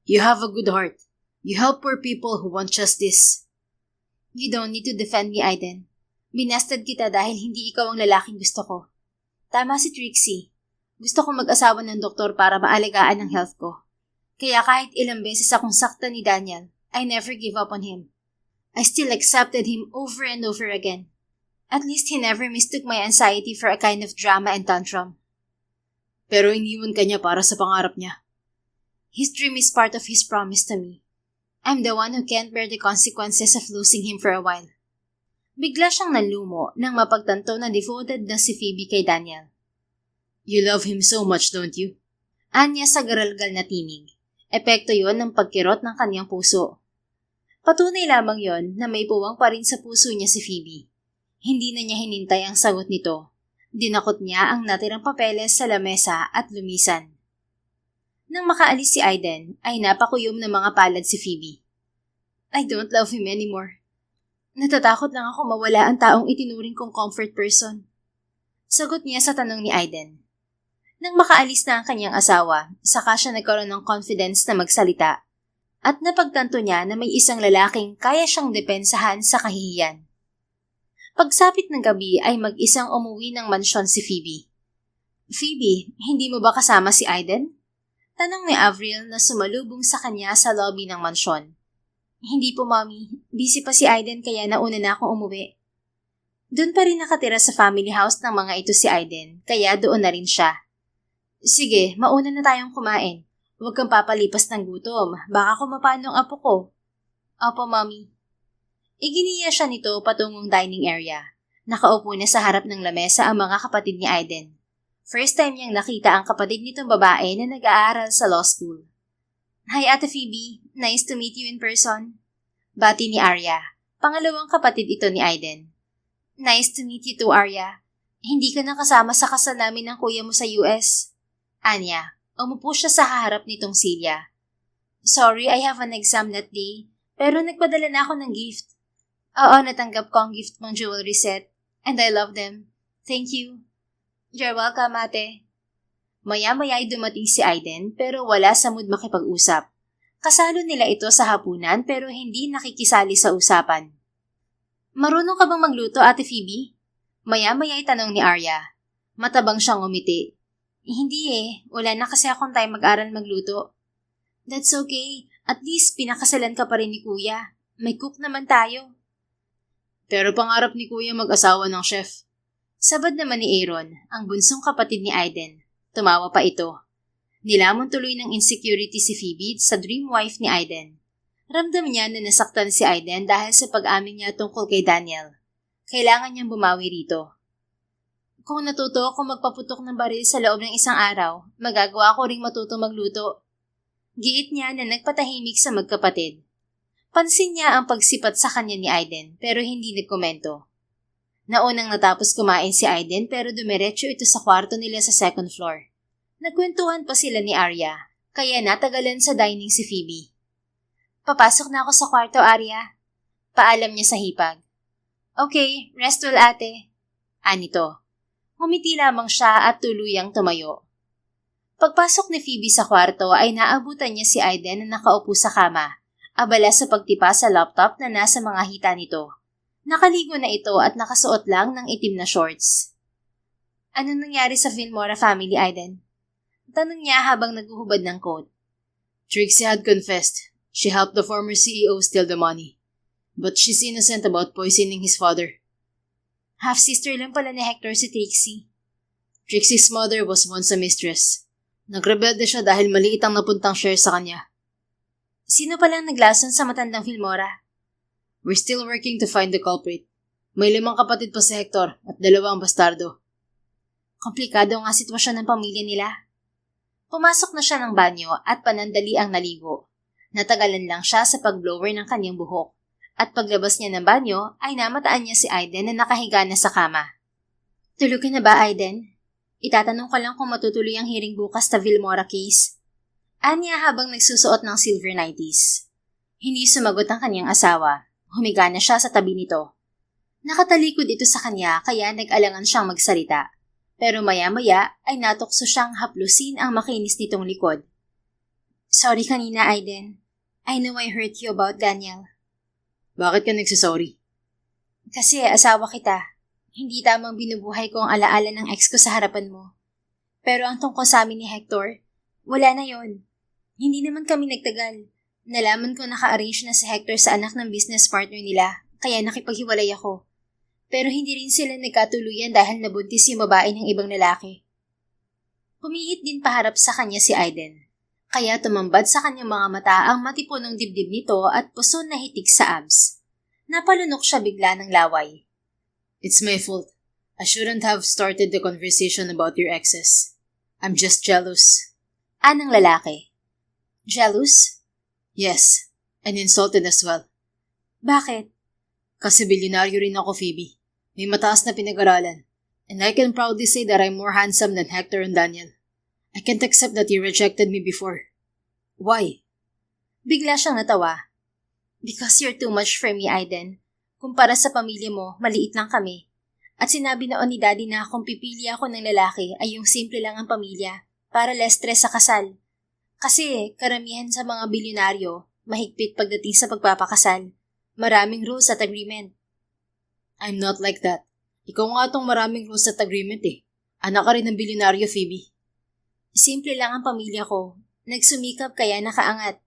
B: You have a good heart. You help poor people who want justice.
A: You don't need to defend me, Aiden. Binasted kita dahil hindi ikaw ang lalaking gusto ko. Tama si Trixie. Gusto ko mag-asawa ng doktor para maalagaan ang health ko. Kaya kahit ilang beses akong sakta ni Daniel, I never give up on him. I still accepted him over and over again. At least he never mistook my anxiety for a kind of drama and tantrum.
B: Pero iniwan ka niya para sa pangarap niya.
A: His dream is part of his promise to me. I'm the one who can't bear the consequences of losing him for a while. Bigla siyang nanlumo nang mapagtanto na devoted na si Phoebe kay Daniel.
B: You love him so much, don't you?
A: Anya sa garalgal na tinig. Epekto yon ng pagkirot ng kanyang puso. Patunay lamang yon na may puwang pa rin sa puso niya si Phoebe. Hindi na niya hinintay ang sagot nito. Dinakot niya ang natirang papeles sa lamesa at lumisan. Nang makaalis si Aiden, ay napakuyom ng mga palad si Phoebe. I don't love him anymore. Natatakot lang ako mawala ang taong itinuring kong comfort person. Sagot niya sa tanong ni Aiden. Nang makaalis na ang kanyang asawa, saka siya nagkaroon ng confidence na magsalita at napagtanto niya na may isang lalaking kaya siyang depensahan sa kahihiyan. Pagsapit ng gabi ay mag-isang umuwi ng mansyon si Phoebe. Phoebe, hindi mo ba kasama si Aiden? Tanong ni Avril na sumalubong sa kanya sa lobby ng mansyon. Hindi po, Mommy. Busy pa si Aiden kaya nauna na akong umuwi. Doon pa rin nakatira sa family house ng mga ito si Aiden, kaya doon na rin siya. Sige, mauna na tayong kumain. Huwag kang papalipas ng gutom. Baka kumapano ang apo ko. Opo, Mommy. Iginiya siya nito patungong dining area. Nakaupo na sa harap ng lamesa ang mga kapatid ni Aiden. First time niyang nakita ang kapatid nitong babae na nag-aaral sa law school. Hi Ate Phoebe, nice to meet you in person. Bati ni Arya, pangalawang kapatid ito ni Aiden. Nice to meet you too, Arya. Hindi ka nakasama sa kasal namin ng kuya mo sa US. Anya, umupo siya sa harap nitong Celia. Sorry, I have an exam that day, pero nagpadala na ako ng gift. Oo, natanggap ko ang gift mong jewelry set, and I love them. Thank you. You're welcome, ate. Maya-maya ay dumating si Aiden pero wala sa mood makipag-usap. Kasalo nila ito sa hapunan pero hindi nakikisali sa usapan. Marunong ka bang magluto, Ate Phoebe? Maya-maya ay tanong ni Arya. Matabang siyang umiti. Hindi wala na kasi akong time mag-aral magluto. That's okay, at least pinakasalan ka pa rin ni kuya. May cook naman tayo.
B: Pero pangarap ni kuya mag-asawa ng chef.
A: Sabad naman ni Aaron, ang bunsong kapatid ni Aiden. Tumawa pa ito. Nilamon tuloy ng insecurity si Phoebe sa dream wife ni Aiden. Ramdam niya na nasaktan si Aiden dahil sa pag-amin niya tungkol kay Daniel. Kailangan niyang bumawi rito. Kung natuto ako magpaputok ng baril sa loob ng isang araw, magagawa ko ring matuto magluto. Giit niya na nagpatahimik sa magkapatid. Pansin niya ang pagsipat sa kanya ni Aiden pero hindi nagkomento. Naunang natapos kumain si Aiden pero dumiretso ito sa kwarto nila sa second floor. Nagkwentuhan pa sila ni Arya, kaya natagalan sa dining si Phoebe. Papasok na ako sa kwarto, Arya. Paalam niya sa hipag. Okay, rest well, ate. Anito. Ngumiti lamang siya at tuluyang tumayo. Pagpasok ni Phoebe sa kwarto ay naabutan niya si Aiden na nakaupo sa kama, abala sa pagtipa sa laptop na nasa mga hita nito. Nakaligo na ito at nakasuot lang ng itim na shorts. Ano nangyari sa Vilmora family, Aiden? Tanong niya habang naghuhubad ng coat.
B: Trixie had confessed. She helped the former CEO steal the money. But she's innocent about poisoning his father.
A: Half-sister lang pala ni Hector si Trixie.
B: Trixie's mother was once a mistress. Nagrebelde siya dahil maliit ang napuntang share sa kanya.
A: Sino palang naglason sa matandang Vilmora?
B: We're still working to find the culprit. May 5 kapatid pa si Hector at 2 ang bastardo.
A: Komplikado nga sitwasyon ng pamilya nila. Pumasok na siya ng banyo at panandali ang naligo. Natagalan lang siya sa pag-blower ng kanyang buhok. At paglabas niya ng banyo ay namataan niya si Aiden na nakahiga na sa kama. Tulog ka na ba, Aiden? Itatanong ko lang kung matutuloy ang hearing bukas sa Vilmora case. Anya habang nagsusuot ng silver nighties. Hindi sumagot ang kanyang asawa. Humiga na siya sa tabi nito. Nakatalikod ito sa kanya kaya nag-alangan siyang magsalita. Pero maya-maya ay natukso siyang haplusin ang makinis nitong likod. Sorry kanina, Aiden. I know I hurt you about Daniel.
B: Bakit ka nagsasorry?
A: Kasi asawa kita. Hindi tamang binubuhay ko ang alaala ng ex ko sa harapan mo. Pero ang tungkol sa amin ni Hector, wala na yon. Hindi naman kami nagtagal. Nalaman ko naka-arrange na si Hector sa anak ng business partner nila, kaya nakipaghiwalay ako. Pero hindi rin sila nagkatuluyan dahil nabuntis yung babae ng ibang lalaki. Pumihit din paharap sa kanya si Aiden. Kaya tumambad sa kanyang mga mata ang matipunong dibdib nito at puso na hitik sa abs. Napalunok siya bigla ng laway.
B: It's my fault. I shouldn't have started the conversation about your exes. I'm just jealous.
A: Anang lalaki? Jealous?
B: Yes, and insulted as well.
A: Bakit?
B: Kasi bilyonaryo rin ako, Phoebe. May mataas na pinag-aralan. And I can proudly say that I'm more handsome than Hector and Daniel. I can't accept that you rejected me before. Why?
A: Bigla siyang natawa. Because you're too much for me, Aiden. Kumpara sa pamilya mo, maliit lang kami. At sinabi noon ni Daddy na kung pipili ako ng lalaki ay yung simple lang ang pamilya para less stress sa kasal. Kasi karamihan sa mga bilyonaryo, mahigpit pagdating sa pagpapakasal. Maraming rules at agreement.
B: I'm not like that. Ikaw nga tong maraming rules at agreement eh. Anak ka rin ng bilyonaryo, Phoebe.
A: Simple lang ang pamilya ko. Nagsumikap kaya nakaangat.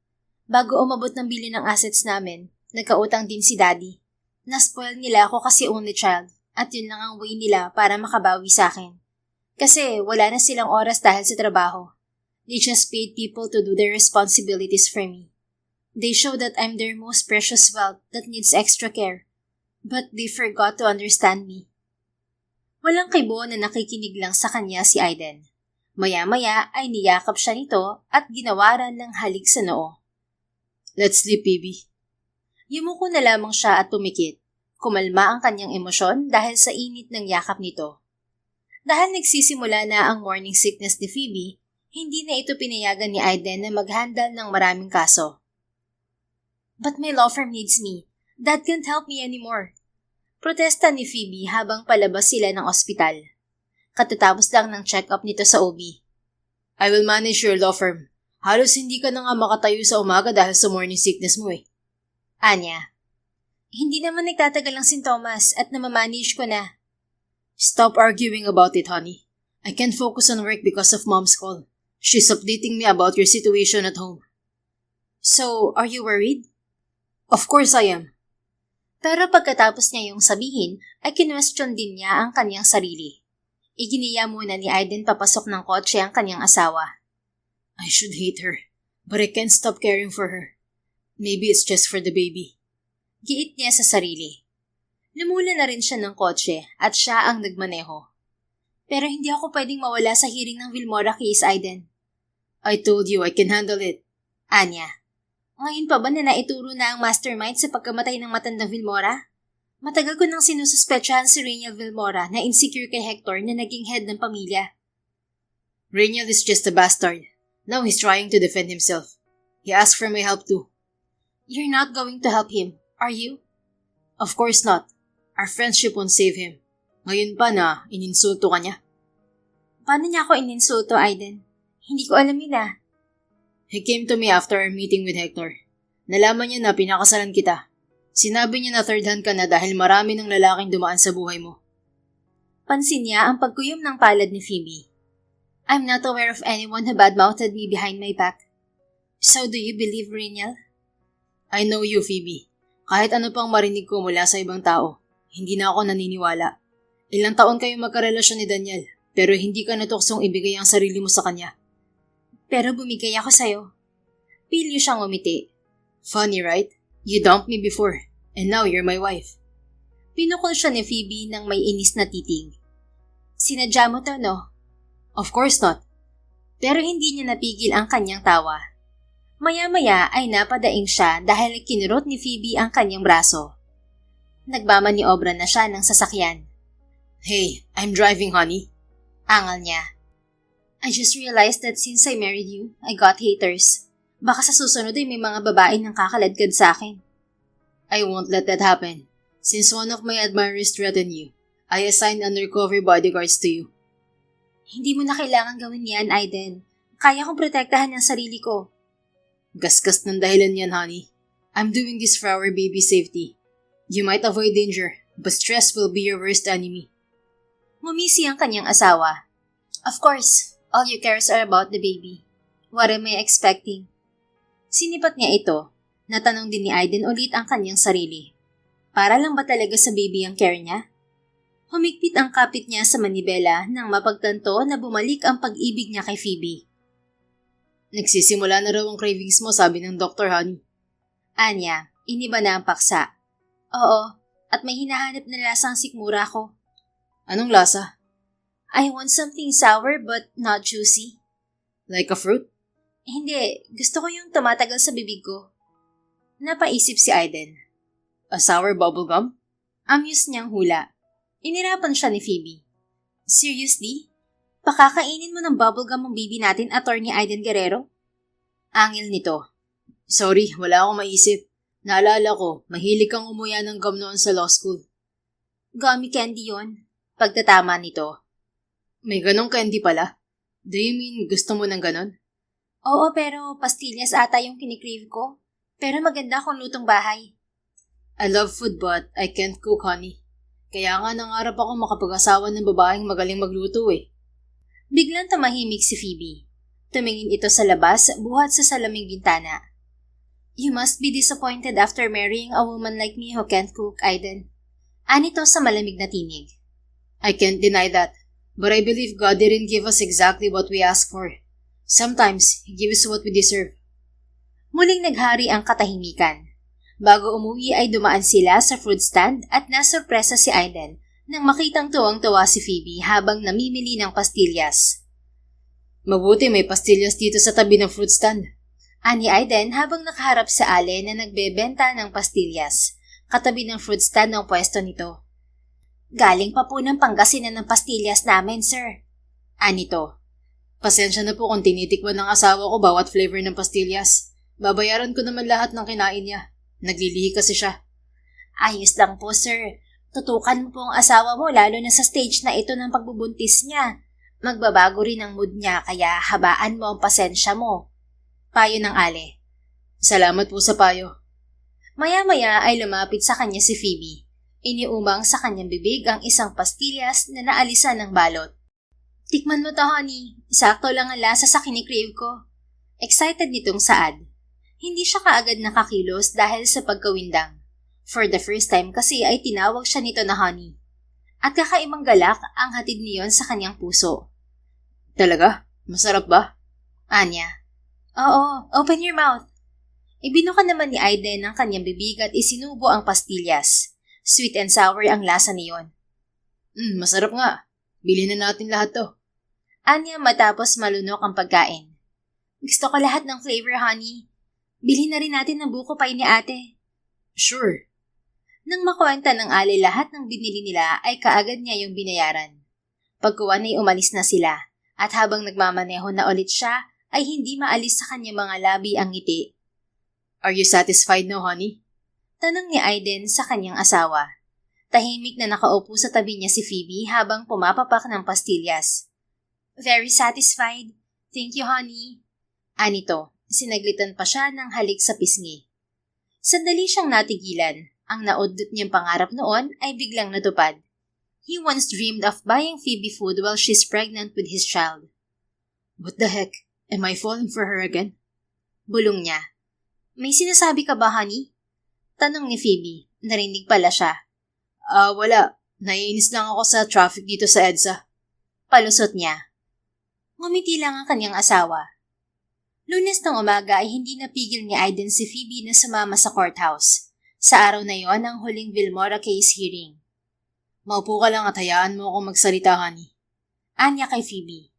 A: Bago umabot ng bilyon ng assets namin, nagkautang din si Daddy. Naspoil nila ako kasi only child at yun lang ang way nila para makabawi sa akin. Kasi wala na silang oras dahil sa trabaho. They just paid people to do their responsibilities for me. They show that I'm their most precious wealth that needs extra care. But they forgot to understand me. Walang kibo na nakikinig lang sa kanya si Aiden. Maya-maya ay niyakap siya nito at ginawaran ng halik sa noo.
B: Let's sleep, baby.
A: Yumuko na lamang siya at tumikit. Kumalma ang kanyang emosyon dahil sa init ng yakap nito. Dahil nagsisimula na ang morning sickness ni Phoebe, hindi na ito pinayagan ni Aiden na mag-handle ng maraming kaso. But my law firm needs me. Dad can't help me anymore. Protesta ni Phoebe habang palabas sila ng ospital. Katatapos lang ng check-up nito sa OB.
B: I will manage your law firm. Halos hindi ka na nga makatayo sa umaga dahil sa morning sickness mo eh.
A: Anya, hindi naman nagtatagal ang sintomas at namamanage ko na.
B: Stop arguing about it, honey. I can't focus on work because of Mom's call. She's updating me about your situation at home.
A: So, are you worried?
B: Of course I am.
A: Pero pagkatapos niya yung sabihin, ay kinwestiyon din niya ang kanyang sarili. Iginiya muna ni Aiden papasok ng kotse ang kanyang asawa.
B: I should hate her, but I can't stop caring for her. Maybe it's just for the baby.
A: Giit niya sa sarili. Lumula na rin siya ng kotse at siya ang nagmaneho. Pero hindi ako pwedeng mawala sa hearing ng Vilmora case, Aiden.
B: I told you I can handle it.
A: Anya, ngayon pa ba na naituro na ang mastermind sa pagkamatay ng matandang Vilmora? Matagal ko nang sinususpetsahan si Rainiel Vilmora na insecure kay Hector na naging head ng pamilya.
B: Rainiel is just a bastard. Now he's trying to defend himself. He asked for my help too.
A: You're not going to help him, are you?
B: Of course not. Our friendship won't save him. Ngayon pa na ininsulto ka niya.
A: Paano niya ako ininsulto, Aiden? Hindi ko alam yun ah.
B: He came to me after our meeting with Hector. Nalaman niya na pinakasalan kita. Sinabi niya na third hand ka na dahil marami ng lalaking dumaan sa buhay mo.
A: Pansin niya ang pagkuyom ng palad ni Phoebe. I'm not aware of anyone who badmouthed me behind my back. So do you believe, Rainiel?
B: I know you, Phoebe. Kahit ano pang marinig ko mula sa ibang tao, hindi na ako naniniwala. Ilang taon kayong magkarelasyon ni Daniel, pero hindi ka natuksong ibigay ang sarili mo sa kanya.
A: Pero bumigay ako sa'yo. Pilyo siyang umiti.
B: Funny, right? You dumped me before, and now you're my wife.
A: Pinukol siya ni Phoebe ng may inis na titig. Sinadya mo to, no?
B: Of course not.
A: Pero hindi niya napigil ang kanyang tawa. Maya-maya ay napadaing siya dahil kinurot ni Phoebe ang kanyang braso. Nagmamaniobra na siya ng sasakyan.
B: Hey, I'm driving, honey.
A: Angal niya. I just realized that since I married you, I got haters. Baka sa susunod ay may mga babae nang kakaladkad sa akin.
B: I won't let that happen. Since one of my admirers threatened you, I assigned undercover bodyguards to you.
A: Hindi mo na kailangan gawin yan, Aiden. Kaya kong protektahan ang sarili ko.
B: Gasgas ng dahilan yan, honey. I'm doing this for our baby's safety. You might avoid danger, but stress will be your worst enemy.
A: Ngumisi ang kanyang asawa. Of course, all you cares are about the baby. What am I expecting? Sinipat niya ito. Natanong din ni Aiden ulit ang kanyang sarili. Para lang ba talaga sa baby ang care niya? Humigpit ang kapit niya sa manibela nang mapagtanto na bumalik ang pag-ibig niya kay Phoebe.
B: Nagsisimula na raw ang cravings mo, sabi ng Dr. Honey.
A: Anya, iniba na ang paksa. Oo, at may hinahanap na lasang sikmura ko.
B: Anong lasa?
A: I want something sour but not juicy.
B: Like a fruit?
A: Hindi, gusto ko yung tumatagal sa bibig ko. Napaisip si Aiden.
B: A sour bubblegum?
A: Amuse niyang hula. Inirapan siya ni Phoebe. Seriously? Pakakainin mo ng bubblegum ang baby natin, Attorney Aiden Guerrero? Angil nito.
B: Sorry, wala akong maisip. Naalala ko, mahilig kang umuya ng gum noon sa law school.
A: Gummy candy yon. Pagtatama nito.
B: May ganong candy pala? Do you mean gusto mo ng ganon?
A: Oo, pero pastillas ata yung kinikrave ko. Pero maganda akong lutong bahay.
B: I love food but I can't cook, honey. Kaya nga nangarap ako makapag-asawa ng babaeng magaling magluto eh.
A: Biglang tumahimik si Phoebe. Tumingin ito sa labas buhat sa salaming bintana. You must be disappointed after marrying a woman like me who can't cook, Aiden. Anito sa malamig na tinig.
B: I can't deny that, but I believe God didn't give us exactly what we asked for. Sometimes, He gives what we deserve.
A: Muling naghari ang katahimikan. Bago umuwi ay dumaan sila sa fruit stand at nasurpresa si Aiden nang makitang tuwang-tuwa si Phoebe habang namimili ng pastillas.
B: Mabuti may pastillas dito sa tabi ng fruit stand.
A: Ani Aiden habang nakaharap sa Ale na nagbebenta ng pastillas, katabi ng fruit stand ng pwesto nito. Galing pa po ng Pangasinan ng pastillas namin, sir. Anito.
B: Pasensya na po kung tinitikman ng asawa ko bawat flavor ng pastillas. Babayaran ko naman lahat ng kinain niya. Naglilihi kasi siya.
A: Ayos lang po, sir. Tutukan mo po ang asawa mo lalo na sa stage na ito ng pagbubuntis niya. Magbabago rin ang mood niya kaya habaan mo ang pasensya mo. Payo ng Ale.
B: Salamat po sa payo.
A: Maya-maya ay lumapit sa kanya si Phoebe. Iniumang sa kanyang bibig ang isang pastillas na naalisan ng balot. Tikman mo to, honey. Sakto lang ang lasa sa kinikrave ko. Excited nitong saad. Hindi siya kaagad nakakilos dahil sa pagkawindang. For the first time kasi ay tinawag siya nito na honey. At kakaibang galak ang hatid niyon sa kanyang puso.
B: Talaga? Masarap ba?
A: Anya. Oo, open your mouth. Ibinuka naman ni Aiden ang kanyang bibig at isinubo ang pastillas. Sweet and sour ang lasa niyon.
B: Masarap nga. Bilhin na natin lahat to.
A: Anya matapos malunok ang pagkain. Gusto ko lahat ng flavor, honey. Bilhin na rin natin ng buko pie ni ate.
B: Sure.
A: Nang makwenta ng Ale lahat ng binili nila ay kaagad niya yung binayaran. Pagkuwan ay umalis na sila at habang nagmamaneho na ulit siya ay hindi maalis sa kanyang mga labi ang ngiti.
B: Are you satisfied now, honey?
A: Tanong ni Aiden sa kanyang asawa. Tahimik na nakaupo sa tabi niya si Phoebe habang pumapapak ng pastillas. Very satisfied. Thank you, honey. Anito. Sinaglitan pa siya ng halik sa pisngi. Sandali siyang natigilan. Ang naudot niyang pangarap noon ay biglang natupad. He once dreamed of buying Phoebe food while she's pregnant with his child.
B: What the heck? Am I falling for her again?
A: Bulong niya. May sinasabi ka ba, honey? Tanong ni Phoebe. Narinig pala siya.
B: Wala. Naiinis lang ako sa traffic dito sa EDSA.
A: Palusot niya. Ngumiti lang ang kanyang asawa. Lunes ng umaga ay hindi napigil ni Aiden si Phoebe na sumama sa courthouse. Sa araw na yon ang huling Vilmora case hearing.
B: Maupo ka lang at hayaan mo akong magsalita, honey.
A: Anya kay Phoebe.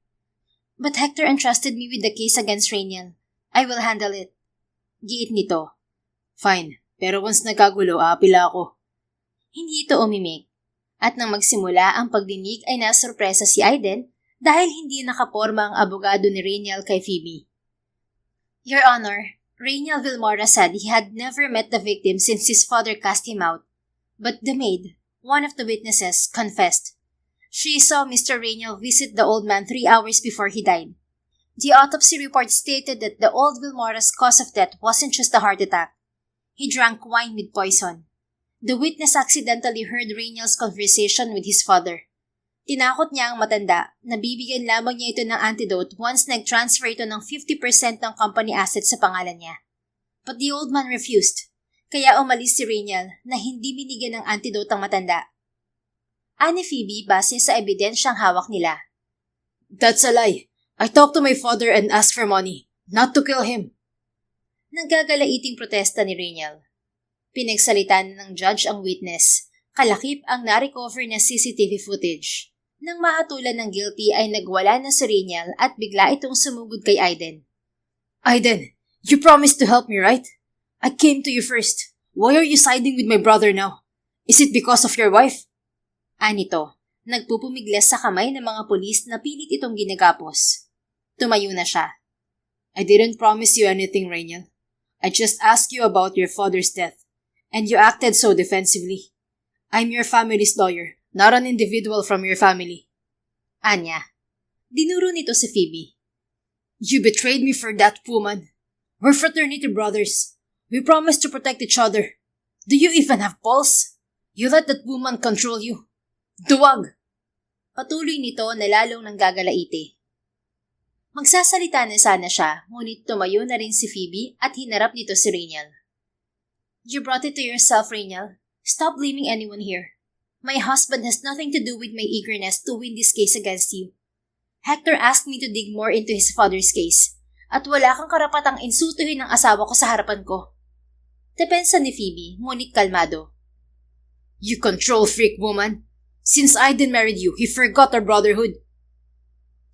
A: But Hector entrusted me with the case against Rainiel. I will handle it. Giit nito.
B: Fine, pero once nagkagulo, aapila ako.
A: Hindi ito umimik. At nang magsimula ang pagdinig ay nasurpresa si Aiden dahil hindi nakaporma ang abogado ni Rainiel kay Phoebe. Your Honor, Rainiel Vilmora said he had never met the victim since his father cast him out. But the maid, one of the witnesses, confessed. She saw Mr. Rainiel visit the old man 3 hours before he died. The autopsy report stated that the old Vilmora's cause of death wasn't just a heart attack. He drank wine with poison. The witness accidentally heard Rainiel's conversation with his father. Tinakot niya ang matanda na bibigyan lamang niya ito ng antidote once nag-transfer ito ng 50% ng company assets sa pangalan niya. But the old man refused, kaya umalis si Rainiel na hindi binigyan ng antidote ang matanda. Ani Phoebe base sa ebidensyang hawak nila.
B: That's a lie. I talked to my father and asked for money, not to kill him.
A: Naggagalaiting protesta ni Rainiel. Pinagsalitan ng judge ang witness. Kalakip ang na-recover na CCTV footage. Nang mahatulan ng guilty ay nagwala na si Rainiel at bigla itong sumugod kay Aiden.
B: Aiden, you promised to help me, right? I came to you first. Why are you siding with my brother now? Is it because of your wife?
A: Anito, nagpupumiglas sa kamay ng mga pulis na pilit itong ginagapos. Tumayo na siya.
B: I didn't promise you anything, Rainiel. I just asked you about your father's death, and you acted so defensively. I'm your family's lawyer, not an individual from your family.
A: Anya, dinuro nito si Phoebe.
B: You betrayed me for that woman. We're fraternity brothers. We promised to protect each other. Do you even have balls? You let that woman control you. Duwag!
A: Patuloy nito na lalong nanggagalaiti. Magsasalita na sana siya, ngunit tumayo na rin si Phoebe at hinarap nito si Rainiel. You brought it to yourself, Rainiel. Stop blaming anyone here. My husband has nothing to do with my eagerness to win this case against you. Hector asked me to dig more into his father's case. At wala kang karapatang insultuhin ang asawa ko sa harapan ko. Depensa ni Phoebe, ngunit kalmado.
B: You control freak woman. Since Aiden married you, he forgot our brotherhood.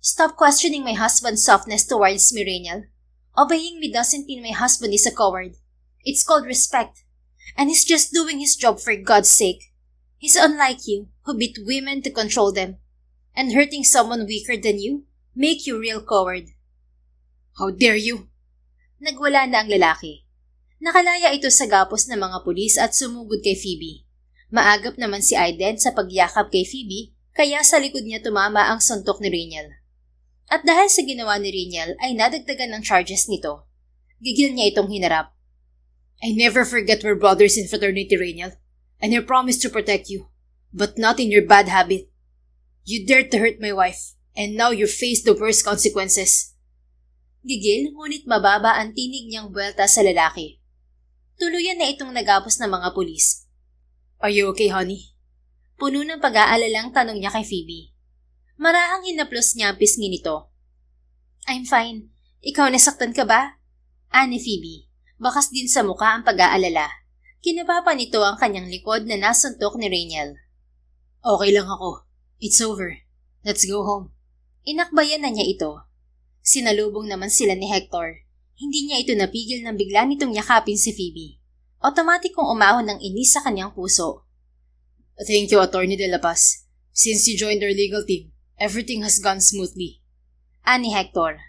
A: Stop questioning my husband's softness towards me, Rainiel. Obeying me doesn't mean my husband is a coward. It's called respect. And he's just doing his job for God's sake. He's unlike you, who beat women to control them. And hurting someone weaker than you make you real coward.
B: How dare you?
A: Nagwala na ang lalaki. Nakalaya ito sa gapos ng mga pulis at sumugod kay Phoebe. Maagap naman si Aiden sa pagyakap kay Phoebe, kaya sa likod niya tumama ang suntok ni Rainiel. At dahil sa ginawa ni Rainiel ay nadagdagan ng charges nito. Gigil niya itong hinarap.
B: I never forget we're brothers in fraternity, Rainiel, and I promise to protect you, but not in your bad habit. You dared to hurt my wife, and now you face the worst consequences.
A: Gigil, ngunit mababa ang tinig niyang buwelta sa lalaki. Tuluyan na itong nagapos ng mga pulis.
B: Are you okay, honey?
A: Puno ng pag-aalalang tanong niya kay Phoebe. Marahang hinaplos niya ang pisngi nito. I'm fine. Ikaw nasaktan ka ba? Ani Phoebe. Bakas din sa muka ang pag-aalala. Kinabapa nito ang kanyang likod na nasuntok ni Rainiel.
B: Okay lang ako. It's over. Let's go home.
A: Inakbayan na niya ito. Sinalubong naman sila ni Hector. Hindi niya ito napigil nang bigla nitong yakapin si Phoebe. Otomatikong umahon ng inis sa kanyang puso.
B: Thank you, Attorney De La Paz. Since you joined our legal team, everything has gone smoothly.
A: Ani Hector.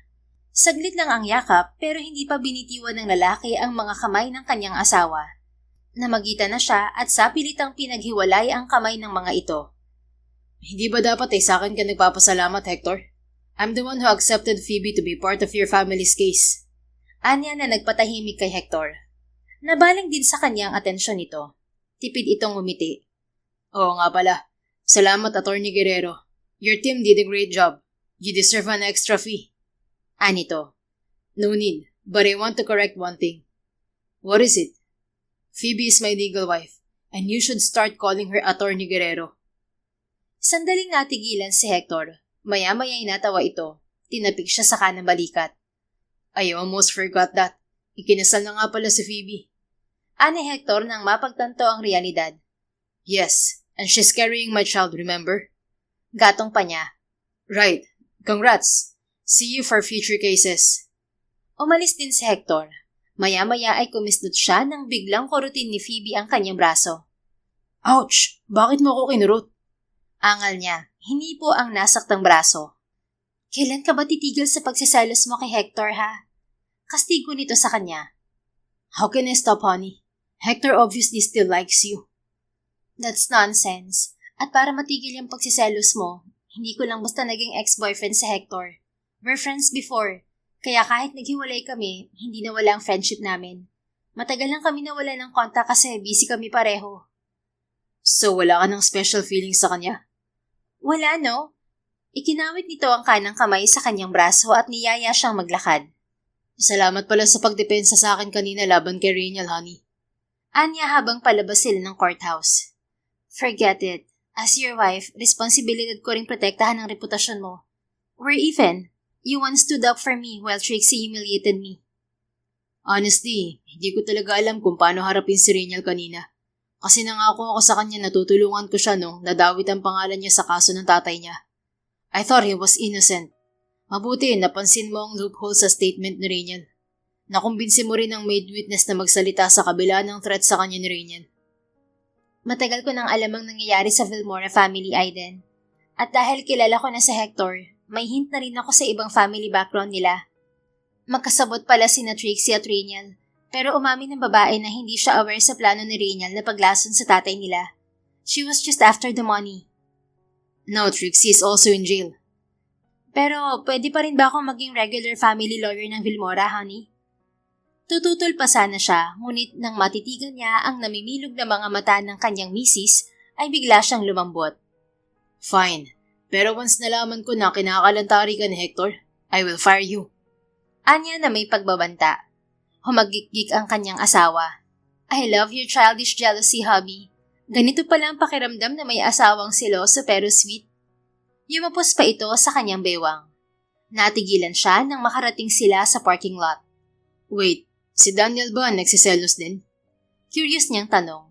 A: Saglit lang ang yakap pero hindi pa binitiwan ng lalaki ang mga kamay ng kanyang asawa. Namagitan na siya at sapilitang pinaghiwalay ang kamay ng mga ito.
B: Hindi ba dapat ay sa akin ka nagpapasalamat, Hector? I'm the one who accepted Phoebe to be part of your family's case.
A: Anya na nagpatahimik kay Hector. Nabaling din sa kanyang atensyon nito. Tipid itong ngumiti.
B: Oo nga pala. Salamat, Attorney Guerrero. Your team did a great job. You deserve an extra fee.
A: Anito.
B: No need, but I want to correct one thing. What is it? Phoebe is my legal wife, and you should start calling her Attorney Guerrero.
A: Sandaling natigilan si Hector. Maya-maya'y natawa ito. Tinapik siya sa kanang balikat.
B: I almost forgot that. Ikinasal na nga pala si Phoebe.
A: Ani Hector nang mapagtanto ang realidad.
B: Yes, and she's carrying my child, remember?
A: Gatong pa niya.
B: Right. Congrats. See you for future cases.
A: Umalis din si Hector. Maya-maya ay kumislot siya nang biglang kurutin ni Phoebe ang kanyang braso.
B: Ouch! Bakit mo ko kinurot?
A: Angal niya. Hinipo ang nasaktang braso. Kailan ka ba titigil sa pagsiselos mo kay Hector, ha? Kastigo nito sa kanya.
B: How can I stop, honey? Hector obviously still likes you.
A: That's nonsense. At para matigil yung pagsiselos mo, hindi ko lang basta naging ex-boyfriend si Hector. We're friends before, kaya kahit naghiwalay kami, hindi nawala ang friendship namin. Matagal lang kami nawala ng kontak kasi busy kami pareho.
B: So wala ka ng special feelings sa kanya?
A: Wala, no? Ikinawit nito ang kanang kamay sa kanyang braso at niyaya siyang maglakad.
B: Salamat pala sa pagdepensa sa akin kanina laban kay Rainiel, honey.
A: Anya habang palabas sila ng courthouse. Forget it. As your wife, responsibilidad ko ring protektahan ang reputasyon mo. We're even. You once stood up for me while Trixie humiliated me.
B: Honestly, hindi ko talaga alam kung paano harapin si Rainiel kanina. Kasi nangako ako sa kanya na tutulungan ko siya nung nadawit ang pangalan niya sa kaso ng tatay niya. I thought he was innocent. Mabuti, napansin mo ang loophole sa statement ni Rainiel. Nakumbinsi mo rin ang maid witness na magsalita sa kabila ng threat sa kanya ni Rainiel.
A: Matagal ko nang alam ang nangyayari sa Vilmora family, Aiden. At dahil kilala ko na si Hector, may hint na rin ako sa ibang family background nila. Magkasabot pala sina Trixie at Rainiel, pero umamin ng babae na hindi siya aware sa plano ni Rainiel na paglason sa tatay nila. She was just after the money.
B: Now Trixie is also in jail.
A: Pero pwede pa rin ba akong maging regular family lawyer ng Vilmora, honey? Tututol pa sana siya, ngunit nang matitigan niya ang namimilog na mga mata ng kanyang misis, ay bigla siyang lumambot.
B: Fine, pero once nalaman ko na kinakalantari ka ni Hector, I will fire you.
A: Anya na may pagbabanta. Humagikgik ang kanyang asawa. I love your childish jealousy, hubby. Ganito pala ang pakiramdam na may asawang siloso pero sweet. Yumapos pa ito sa kanyang bewang. Natigilan siya nang makarating sila sa parking lot.
B: Wait, si Daniel ba nagsiselos din?
A: Curious niyang tanong.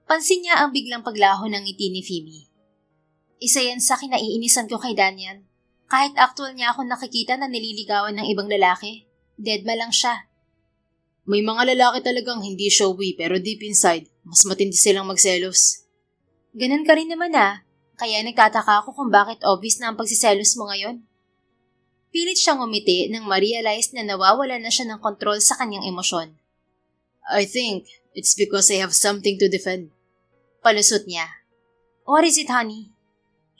A: Pansin niya ang biglang paglaho ng ngiti ni Phoebe. Isa yan sa kinaiinisan ko kay Daniel. Kahit actual niya ako nakikita na nililigawan ng ibang lalaki, deadma lang siya.
B: May mga lalaki talagang hindi showy pero deep inside, mas matindi silang magselos.
A: Ganun ka rin naman kaya nagtataka ako kung bakit obvious na ang pagsiselos mo ngayon. Pilit siyang umiti nang ma-realize na nawawala na siya ng kontrol sa kanyang emosyon.
B: I think it's because I have something to defend.
A: Palusot niya. What is it, honey?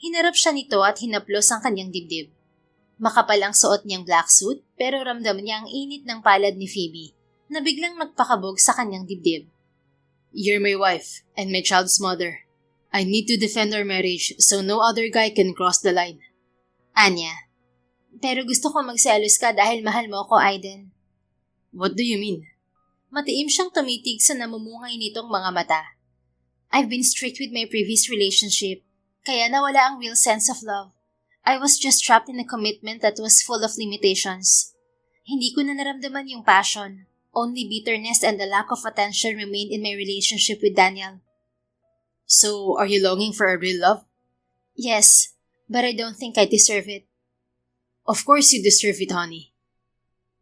A: Hinarap siya nito at hinaplos ang kanyang dibdib. Makapal ang suot niyang black suit pero ramdam niya ang init ng palad ni Phoebe na biglang nagpakabog sa kanyang dibdib.
B: You're my wife and my child's mother. I need to defend our marriage so no other guy can cross the line.
A: Anya. Pero gusto ko magselos ka dahil mahal mo ako, Aiden.
B: What do you mean?
A: Matiim siyang tumitig sa namumungay nitong mga mata. I've been strict with my previous relationship, kaya nawala ang real sense of love. I was just trapped in a commitment that was full of limitations. Hindi ko na naramdaman yung passion. Only bitterness and the lack of attention remained in my relationship with Daniel.
B: So, are you longing for a real love?
A: Yes, but I don't think I deserve it.
B: Of course you deserve it, honey.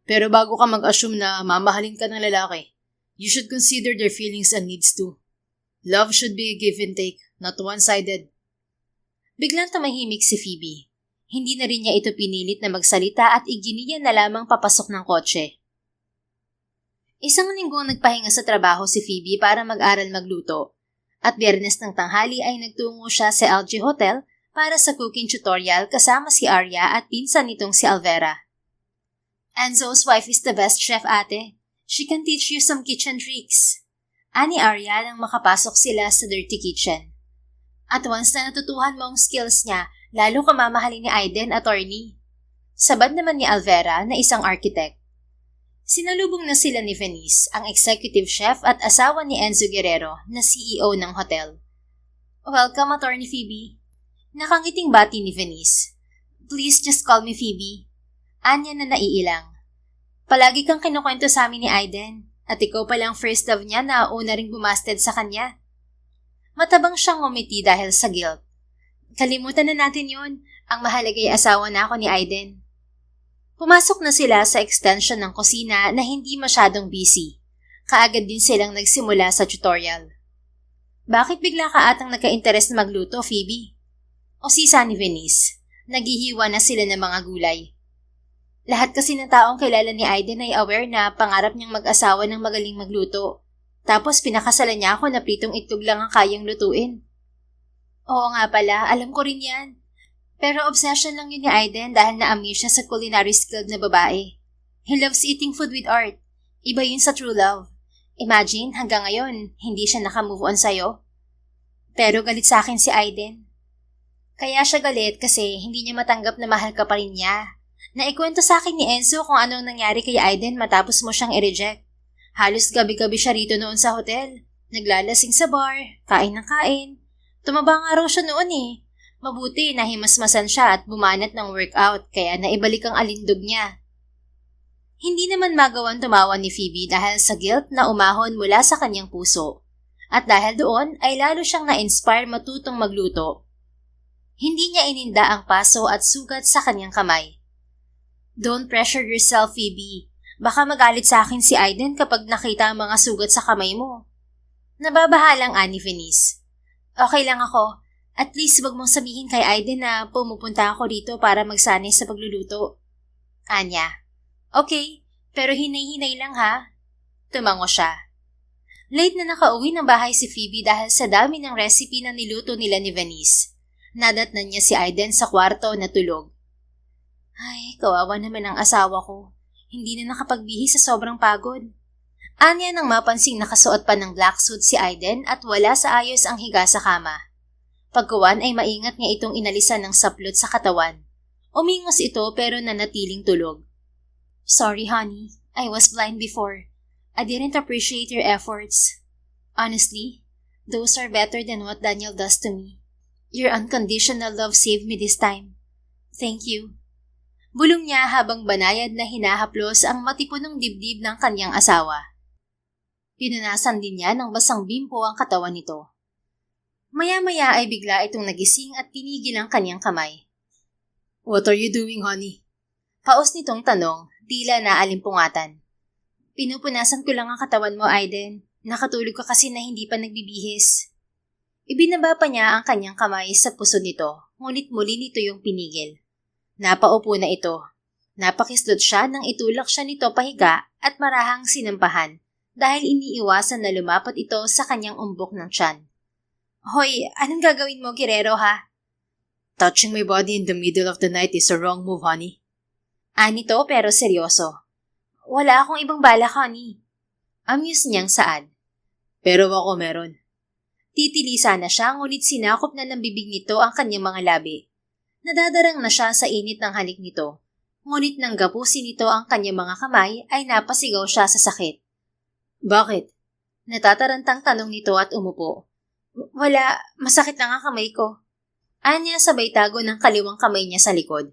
B: Pero bago ka mag-assume na mamahalin ka ng lalaki, you should consider their feelings and needs too. Love should be a give and take, not one-sided.
A: Biglang tumahimik si Phoebe. Hindi na rin niya ito pinilit na magsalita at iginiya na lamang papasok ng kotse. Isang linggong nagpahinga sa trabaho si Phoebe para mag-aral magluto. At Biyernes ng tanghali ay nagtungo siya sa LG Hotel para sa cooking tutorial kasama si Arya at pinsan nitong si Alvera. Enzo's wife is the best chef, ate. She can teach you some kitchen tricks. Ani Arya nang makapasok sila sa dirty kitchen. At once na natutuhan mo ang skills niya, lalo ka mamahalin ni Aiden, attorney. Sabad naman ni Alvera na isang architect. Sinalubong na sila ni Venice, ang executive chef at asawa ni Enzo Guerrero na CEO ng hotel. Welcome, Attorney Phoebe. Nakangiting bati ni Venice. Please just call me Phoebe. Anya na naiilang. Palagi kang kinukwento sa amin ni Aiden at ikaw palang first love niya na una ring bumasted sa kanya. Matabang siyang ngumiti dahil sa guilt. Kalimutan na natin yun. Ang mahalagay asawa na ako ni Aiden. Pumasok na sila sa extension ng kusina na hindi masyadong busy. Kaagad din silang nagsimula sa tutorial. Bakit bigla ka atang nagka-interest na magluto, Phoebe? O sisa ni Venice, naghihiwa na sila ng mga gulay. Lahat kasi ng taong kilala ni Aiden ay aware na pangarap niyang mag-asawa ng magaling magluto. Tapos pinakasalan niya ako na pritong itlog lang ang kayang lutuin. Oo nga pala, alam ko rin yan. Pero obsession lang yun ni Aiden dahil na-amaze siya sa culinary skilled na babae. He loves eating food with art. Iba yun sa true love. Imagine, hanggang ngayon, hindi siya nakamove on sa'yo. Pero galit sa akin si Aiden. Kaya siya galit kasi hindi niya matanggap na mahal ka pa rin niya. Naikwento sa akin ni Enzo kung anong nangyari kay Aiden matapos mo siyang i-reject. Halos gabi-gabi siya rito noon sa hotel. Naglalasing sa bar, kain ng kain. Tumaba nga raw siya noon eh. Mabuti nahimasmasan siya at bumanat ng workout kaya naibalik ang alindog niya. Hindi naman magawan tumawa ni Phoebe dahil sa guilt na umahon mula sa kanyang puso. At dahil doon ay lalo siyang na-inspire matutong magluto. Hindi niya ininda ang paso at sugat sa kanyang kamay. Don't pressure yourself, Phoebe. Baka magalit sa akin si Aiden kapag nakita ang mga sugat sa kamay mo. Nababahalang ani Venice. Okay lang ako. At least wag mong sabihin kay Aiden na pumupunta ako rito para magsanay sa pagluluto. Anya. Okay, pero hinay-hinay lang ha. Tumango siya. Late na nakauwi ng bahay si Phoebe dahil sa dami ng recipe na niluto nila ni Venice. Nadatnan niya si Aiden sa kwarto na tulog. Ay, kawawa naman ang asawa ko. Hindi na nakapagbihis sa sobrang pagod. Anya nang mapansing nakasuot pa ng black suit si Aiden at wala sa ayos ang higa sa kama. Pagkuwan ay maingat niya itong inalisan ng saplot sa katawan. Umingos ito pero nanatiling tulog. Sorry honey, I was blind before. I didn't appreciate your efforts. Honestly, those are better than what Daniel does to me. Your unconditional love saved me this time. Thank you. Bulong niya habang banayad na hinahaplos ang matipunong dibdib ng kanyang asawa. Pinunasan din niya ng basang bimpo ang katawan nito. Maya-maya ay bigla itong nagising at pinigil ang kanyang kamay.
B: What are you doing, honey?
A: Paos nitong tanong, tila naalimpungatan. Pinupunasan ko lang ang katawan mo, Aiden. Nakatulog ka kasi na hindi pa nagbibihis. Ibinaba pa niya ang kanyang kamay sa puso nito, ngunit muli nito yung pinigil. Napaupo na ito. Napakislot siya nang itulak siya nito pahiga at marahang sinampahan dahil iniiwasan na lumapat ito sa kanyang umbok ng tiyan. Hoy, anong gagawin mo, Guerrero, ha?
B: Touching my body in the middle of the night is a wrong move, honey.
A: Anito pero seryoso. Wala akong ibang balak, honey. Amuse niyang saad.
B: Pero ako meron.
A: Titilisa na siya ngunit sinakop na ng bibig nito ang kanyang mga labi. Nadadarang na siya sa init ng halik nito. Ngunit nang gapusin nito ang kanyang mga kamay ay napasigaw siya sa sakit.
B: Bakit?
A: Natatarantang tanong nito at umupo. Wala, masakit lang ang kamay ko. Anya sabay tago ng kaliwang kamay niya sa likod.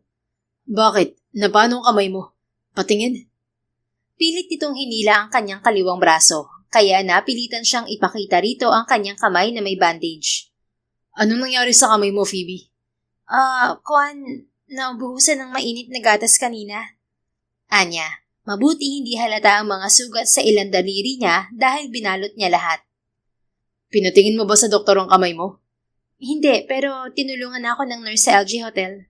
B: Bakit? Napano ang kamay mo? Patingin?
A: Pilit nitong hinila ang kanyang kaliwang braso, kaya napilitan siyang ipakita rito ang kanyang kamay na may bandage.
B: Anong nangyari sa kamay mo, Phoebe?
A: Naubuhusan ng mainit na gatas kanina. Anya, mabuti hindi halata ang mga sugat sa ilang daliri niya dahil binalot niya lahat.
B: Pinatingin mo ba sa doktor ang kamay mo?
A: Hindi, pero tinulungan ako ng nurse sa LG Hotel.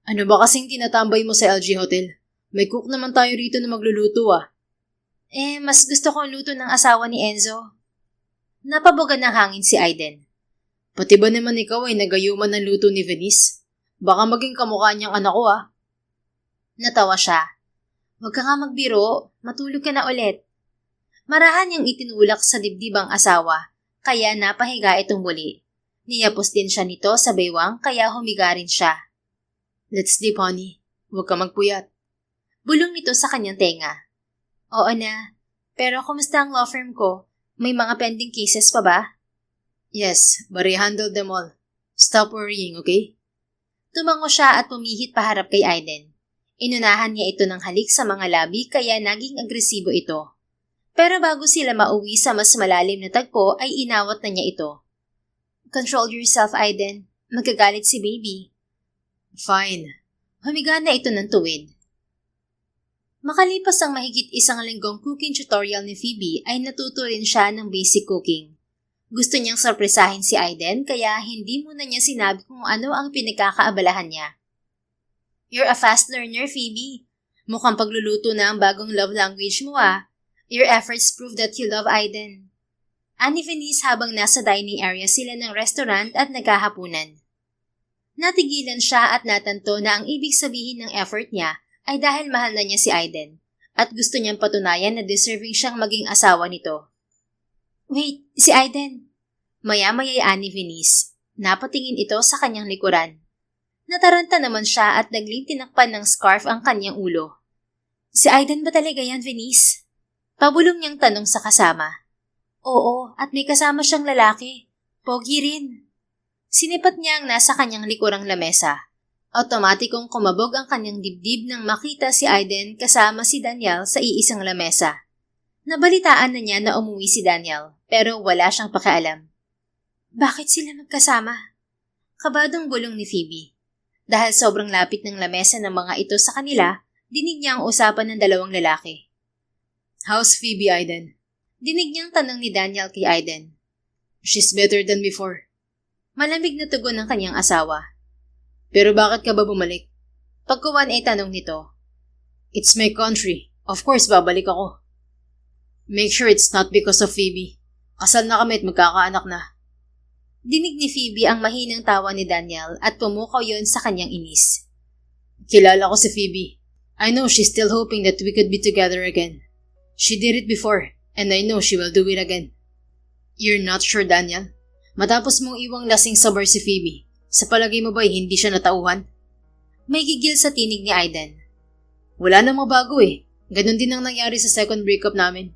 B: Ano ba kasing tinatambay mo sa LG Hotel? May cook naman tayo rito na magluluto ah.
A: Mas gusto ko ang luto ng asawa ni Enzo. Napabugan ng hangin si Aiden.
B: Pati ba naman ikaw ay nagayuman ng luto ni Venice? Baka maging kamukha niyang anak ko ah.
A: Natawa siya. Huwag ka nga magbiro, matulog ka na ulit. Marahan niyang itinulak sa dibdib ang asawa, kaya napahiga itong muli. Niyapos din siya nito sa baywang kaya humiga rin siya.
B: Let's sleep, honey. Huwag ka magpuyat.
A: Bulong nito sa kanyang tenga. Oo na, pero kumusta ang law firm ko? May mga pending cases pa ba?
B: Yes, but I handled them all. Stop worrying, okay?
A: Tumango siya at pumihit paharap kay Aiden. Inunahan niya ito ng halik sa mga labi kaya naging agresibo ito. Pero bago sila mauwi sa mas malalim na tagpo ay inawat na niya ito. Control yourself, Aiden. Magagalit si baby.
B: Fine.
A: Humiga na ito ng tuwid. Makalipas ang mahigit isang linggong cooking tutorial ni Phoebe ay natuto rin siya ng basic cooking. Gusto niyang sorpresahin si Aiden kaya hindi muna niya sinabi kung ano ang pinagkakaabalahan niya. You're a fast learner, Phoebe. Mukhang pagluluto na ang bagong love language mo ah. Your efforts prove that you love Aiden. Ani Venice habang nasa dining area sila ng restaurant at naghahapunan. Natigilan siya at natanto na ang ibig sabihin ng effort niya ay dahil mahal na niya si Aiden at gusto niyang patunayan na deserving siyang maging asawa nito. Wait, si Aiden. Maya-maya'y ani Venice. Napatingin ito sa kanyang likuran. Nataranta naman siya at nagling tinakpan ng scarf ang kanyang ulo. Si Aiden ba talaga yan, Venice? Pabulong niyang tanong sa kasama. Oo, at may kasama siyang lalaki. Pogi rin. Sinipat niya ang nasa kanyang likurang lamesa. Automatikong kumabog ang kanyang dibdib nang makita si Aiden kasama si Daniel sa iisang lamesa. Nabalitaan na niya na umuwi si Daniel, pero wala siyang pakialam. Bakit sila magkasama? Kabadong bulong ni Phoebe. Dahil sobrang lapit ng lamesa ng mga ito sa kanila, dinig niya ang usapan ng dalawang lalaki.
B: How's Phoebe, Aiden?
A: Dinig niyang tanong ni Daniel kay Aiden.
B: She's better than before.
A: Malamig na tugon ng kanyang asawa.
B: Pero bakit ka ba bumalik?
A: Pagkuwan ay tanong nito.
B: It's my country. Of course, babalik ako. Make sure it's not because of Phoebe. Kasal na kami at magkakaanak na.
A: Dinig ni Phoebe ang mahinang tawa ni Daniel at pumukaw yon sa kanyang inis.
B: Kilala ko si Phoebe. I know she's still hoping that we could be together again. She did it before, and I know she will do it again. You're not sure, Daniel? Matapos mong iwang lasing sa bar si Phoebe, sa palagay mo ba'y hindi siya natauhan?
A: May gigil sa tinig ni Aiden.
B: Wala namang bago eh. Ganon din ang nangyari sa second breakup namin.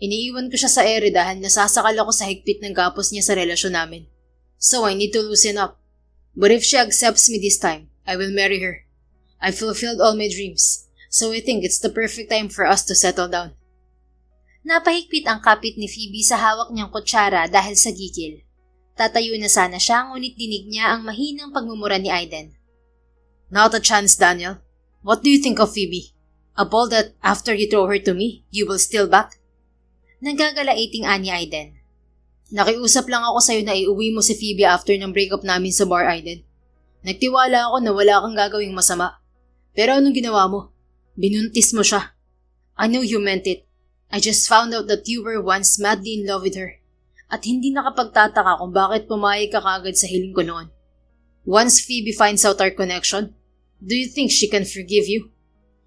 B: Iniiwan ko siya sa ere dahil nasasakal ako sa higpit ng gapos niya sa relasyon namin. So I need to loosen up. But if she accepts me this time, I will marry her. I fulfilled all my dreams, so I think it's the perfect time for us to settle down.
A: Napahigpit ang kapit ni Phoebe sa hawak niyang kutsara dahil sa gigil. Tatayo na sana siya ngunit dinig niya ang mahinang pagmumura ni Aiden.
B: Not a chance, Daniel. What do you think of Phoebe? A ball that after you throw her to me, you will steal back?
A: Nagagalaiting ani Aiden.
B: Nakiusap lang ako sa'yo na iuwi mo si Phoebe after ng breakup namin sa bar, Aiden. Nagtiwala ako na wala kang gagawing masama. Pero anong ginawa mo? Binuntis mo siya. I know you meant it. I just found out that you were once madly in love with her. At hindi nakapagtataka kung bakit pumayag ka kaagad sa hiling ko noon. Once Phoebe finds out our connection, do you think she can forgive you?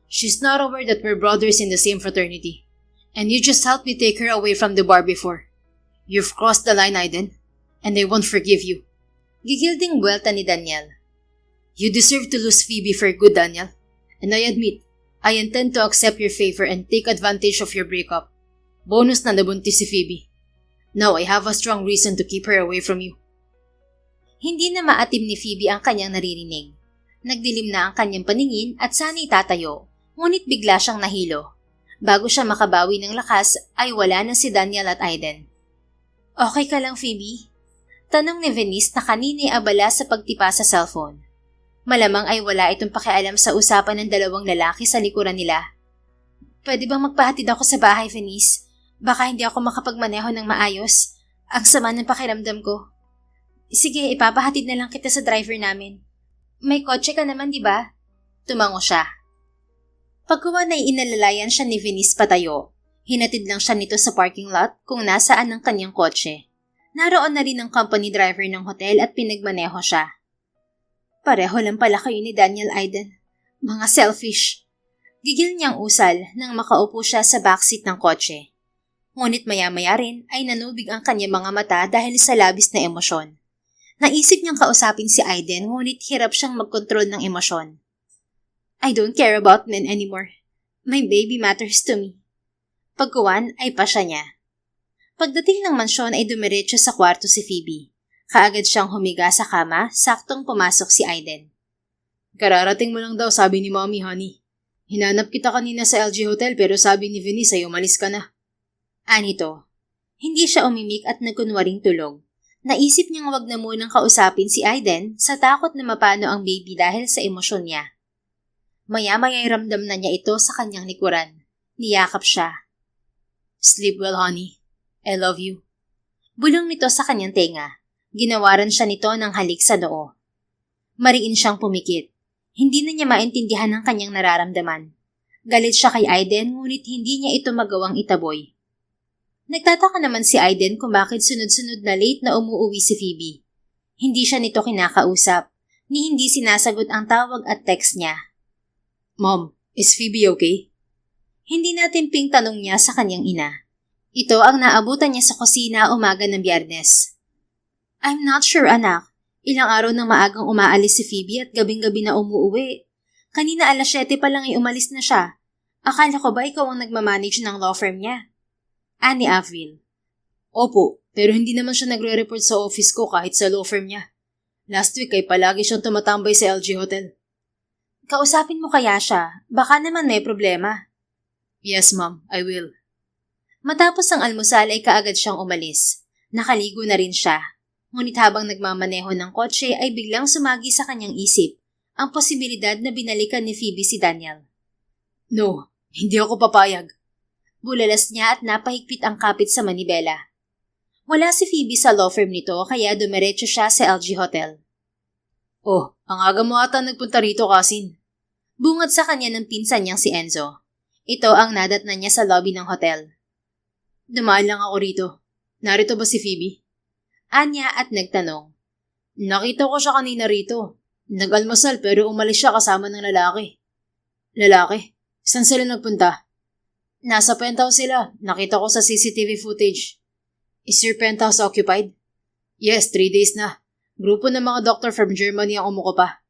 B: She's not aware that we're brothers in the same fraternity. And you just helped me take her away from the bar before. You've crossed the line, Aiden, and I won't forgive you.
A: Gigilding buwelta ni Daniel.
B: You deserve to lose Phoebe for good, Daniel. And I admit, I intend to accept your favor and take advantage of your breakup. Bonus na nabuntis si Phoebe. Now I have a strong reason to keep her away from you.
A: Hindi na maatim ni Phoebe ang kanyang naririnig. Nagdilim na ang kanyang paningin at sana'y tatayo, ngunit bigla siyang nahilo. Bago siya makabawi ng lakas ay wala na si Daniel at Aiden. Okay ka lang, Phoebe? Tanong ni Venice na kanina'y abala sa pagtipa sa cellphone. Malamang ay wala itong pakialam sa usapan ng dalawang lalaki sa likuran nila. Pwede bang magpahatid ako sa bahay, Venice? Baka hindi ako makapagmaneho ng maayos. Ang sama ng pakiramdam ko. Sige, ipapahatid na lang kita sa driver namin. May kotse ka naman, di ba? Tumango siya. Pagkuha na inalalayan siya ni Venice patayo. Hinatid lang siya nito sa parking lot kung nasaan ang kanyang kotse. Naroon na rin ang company driver ng hotel at pinagmaneho siya. Pareho lang pala kayo ni Daniel, Aiden. Mga selfish. Gigil niyang usal nang makaupo siya sa backseat ng kotse. Ngunit maya-maya rin ay nanubig ang kanyang mga mata dahil sa labis na emosyon. Naisip niyang kausapin si Aiden ngunit hirap siyang magkontrol ng emosyon. I don't care about men anymore. My baby matters to me. Pagkuwan ay pasya niya. Pagdating ng mansyon ay dumiretso sa kwarto si Phoebe. Kaagad siyang humiga sa kama, saktong pumasok si Aiden.
B: Kararating mo lang daw, sabi ni Mommy, honey. Hinanap kita kanina sa LG Hotel pero sabi ni Venice ay umalis ka na.
A: Anito. Hindi siya umimik at nagkunwaring tulog. Naisip niyang wag na munang kausapin si Aiden sa takot na mapano ang baby dahil sa emosyon niya. Maya-maya'y ramdam na niya ito sa kanyang likuran. Niyakap siya.
B: Sleep well, honey. I love you.
A: Bulong nito sa kanyang tenga. Ginawaran siya nito ng halik sa noo. Mariin siyang pumikit. Hindi na niya maintindihan ang kanyang nararamdaman. Galit siya kay Aiden ngunit hindi niya ito magawang itaboy. Nagtataka naman si Aiden kung bakit sunod-sunod na late na umuuwi si Phoebe. Hindi siya nito kinakausap, ni hindi sinasagot ang tawag at text niya.
B: Mom, is Phoebe okay?
A: Hindi natin ping tanong niya sa kanyang ina. Ito ang naabutan niya sa kusina umaga ng Biyernes. I'm not sure, anak. Ilang araw nang maagang umaalis si Phoebe at gabing-gabi na umuuwi. Kanina alas 7 pa lang ay umalis na siya. Akala ko ba ikaw ang nagmamanage ng law firm niya? Ani Avril.
B: Opo, pero hindi naman siya nagre-report sa office ko kahit sa law firm niya. Last week ay palagi siyang tumatambay sa LG Hotel.
A: Kausapin mo kaya siya? Baka naman may problema.
B: Yes, ma'am, I will.
A: Matapos ang almusal ay kaagad siyang umalis. Nakaligo na rin siya. Ngunit habang nagmamaneho ng kotse ay biglang sumagi sa kanyang isip ang posibilidad na binalikan ni Phoebe si Daniel.
B: No, hindi ako papayag.
A: Bulalas niya at napahigpit ang kapit sa manibela. Wala si Phoebe sa law firm nito kaya dumiretso siya sa LG Hotel.
B: Oh, ang aga mo ata nagpunta rito, Kasin.
A: Bungad sa kanya ng pinsan niyang si Enzo. Ito ang nadatnan niya sa lobby ng hotel.
B: Dumaan lang ako rito. Narito ba si Phoebe?
A: Anya at nagtanong.
B: Nakita ko siya kanina rito. Nag-almusal pero umalis siya kasama ng lalaki. Lalaki? Saan sila nagpunta? Nasa penthouse sila. Nakita ko sa CCTV footage. Is your penthouse occupied? Yes, 3 days na. Grupo ng mga doctor from Germany ang umuko pa.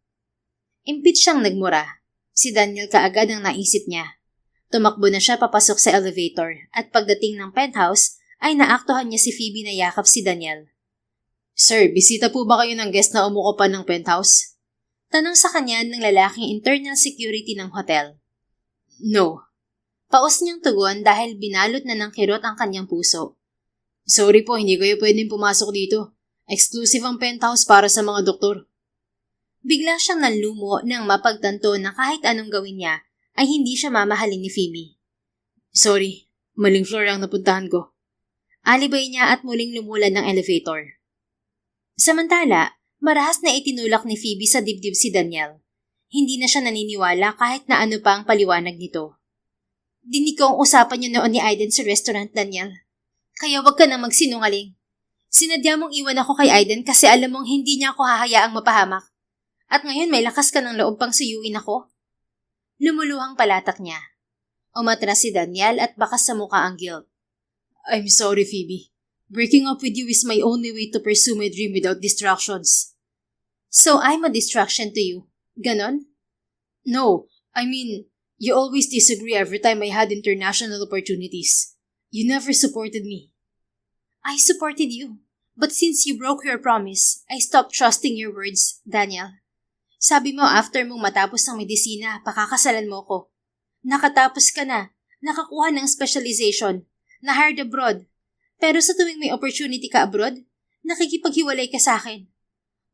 A: Impit siyang nagmura. Si Daniel kaagad ang naisip niya. Tumakbo na siya papasok sa elevator at pagdating ng penthouse ay naaktuhan niya si Phoebe na yakap si Daniel.
B: Sir, bisita po ba kayo ng guest na umuko pa ng penthouse?
A: Tanong sa kanya ng lalaking internal security ng hotel.
B: No.
A: Paus niyang tugon dahil binalot na ng kirot ang kanyang puso.
B: Sorry po, hindi kayo pwedeng pumasok dito. Exclusive ang penthouse para sa mga doktor.
A: Bigla siyang nanlumo nang mapagtanto na kahit anong gawin niya ay hindi siya mamahalin ni Phoebe.
B: Sorry, maling floor ang napuntahan ko.
A: Alibay niya at muling lumulan ng elevator. Samantala, marahas na itinulak ni Phoebe sa dibdib si Daniel. Hindi na siya naniniwala kahit na ano pa ang paliwanag nito. Dinig ko ang usapan niyo noon ni Aiden sa restaurant, Daniel. Kaya wag ka nang magsinungaling. Sinadya mong iwan ako kay Aiden kasi alam mong hindi niya ako hahayaang mapahamak. At ngayon may lakas ka ng loob pang suyuin ako. Lumuluhang palatak niya. Umatras si Daniel at bakas sa muka ang guilt.
B: I'm sorry, Phoebe. Breaking up with you is my only way to pursue my dream without distractions.
A: So I'm a distraction to you. Ganon?
B: No, I mean, you always disagree every time I had international opportunities. You never supported me.
A: I supported you. But since you broke your promise, I stopped trusting your words, Daniel. Sabi mo after mong matapos ang medisina, pakakasalan mo ko. Nakatapos ka na, nakakuha ng specialization, na-hired abroad. Pero sa tuwing may opportunity ka abroad, nakikipaghiwalay ka sa akin.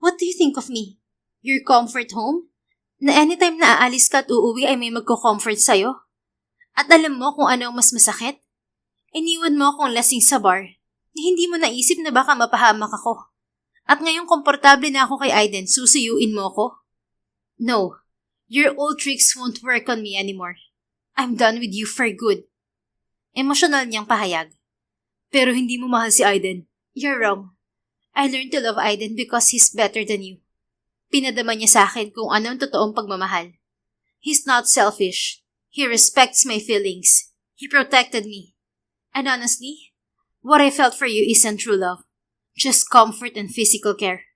A: What do you think of me? Your comfort home? Na anytime na aalis ka at uuwi ay may magko-comfort sa'yo? At alam mo kung ano ang mas masakit? Iniwan mo akong lasing sa bar na hindi mo naisip na baka mapahamak ako. At ngayong komportable na ako kay Aiden, susuyuin mo ako? No, your old tricks won't work on me anymore. I'm done with you for good. Emosyonal niyang pahayag.
B: Pero hindi mo mahal si Aiden.
A: You're wrong. I learned to love Aiden because he's better than you. Pinadama niya sa akin kung ano ang totoong pagmamahal. He's not selfish. He respects my feelings. He protected me. And honestly, what I felt for you isn't true love. Just comfort and physical care.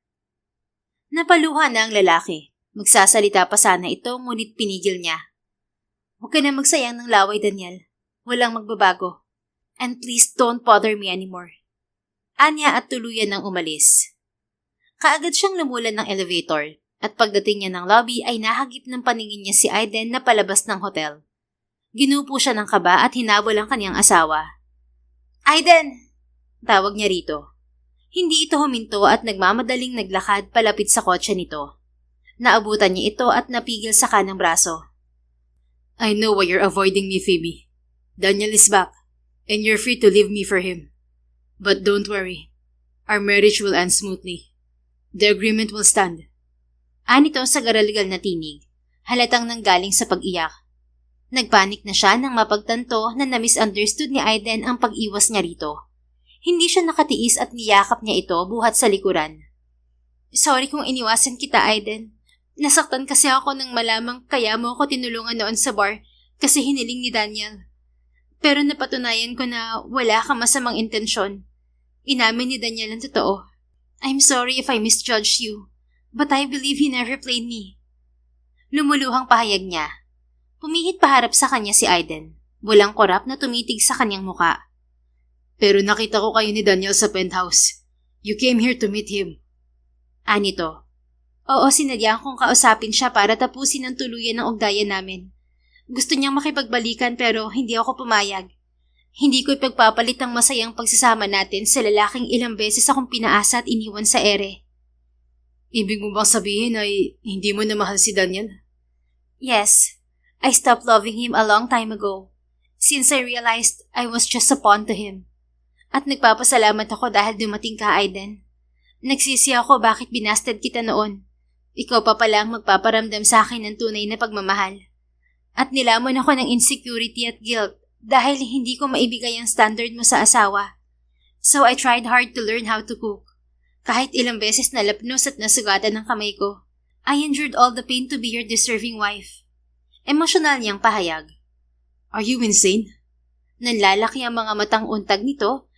A: Napaluha na ang lalaki. Magsasalita pa sana ito ngunit pinigil niya. Huwag ka na magsayang ng laway, Daniel. Walang magbabago. And please don't bother me anymore. Anya at tuluyan ng umalis. Kaagad siyang lumulan ng elevator at pagdating niya ng lobby ay nahagip ng paningin niya si Aiden na palabas ng hotel. Ginupo siya ng kaba at hinabol ang kanyang asawa. Aiden! Tawag niya rito. Hindi ito huminto at nagmamadaling naglakad palapit sa kotse nito. Naabutan niya ito at napigil sa kanang braso.
B: I know why you're avoiding me, Phoebe. Daniel is back. And you're free to leave me for him. But don't worry. Our marriage will end smoothly. The agreement will stand.
A: Anito sa garaligal na tinig, halatang nanggaling sa pag-iyak. Nagpanik na siya nang mapagtanto na na-misunderstood ni Aiden ang pag-iwas niya rito. Hindi siya nakatiis at niyakap niya ito buhat sa likuran. Sorry kung iniwasan kita, Aiden. Nasaktan kasi ako nang malamang kaya mo ako tinulungan noon sa bar kasi hiniling ni Daniel. Pero napatunayan ko na wala kang masamang intensyon. Inamin ni Daniel ang totoo. I'm sorry if I misjudged you, but I believe he never played me. Lumuluhang pahayag niya. Pumihit paharap sa kanya si Aiden. Walang korap na tumitig sa kanyang muka.
B: Pero nakita ko kayo ni Daniel sa penthouse. You came here to meet him.
A: Anito. Oo, sinadyaan kong kausapin siya para tapusin ang tuluyan ng ugnayan namin. Gusto niyang makipagbalikan pero hindi ako pumayag. Hindi ko ipagpapalit ang masayang pagsasama natin sa lalaking ilang beses akong pinaasa at iniwan sa ere.
B: Ibig mo bang sabihin ay hindi mo na mahal si Daniel?
A: Yes, I stopped loving him a long time ago. Since I realized I was just a pawn to him. At nagpapasalamat ako dahil dumating ka, Aiden. Nagsisi ako bakit binasted kita noon. Ikaw pa pala ang magpaparamdam sa akin ng tunay na pagmamahal. At nilamon ako ng insecurity at guilt dahil hindi ko maibigay ang standard mo sa asawa. So I tried hard to learn how to cook. Kahit ilang beses nalapnos at nasugatan ng kamay ko, I endured all the pain to be your deserving wife. Emosyonal niyang pahayag.
B: Are you insane?
A: Nanlalaki ang mga matang untag nito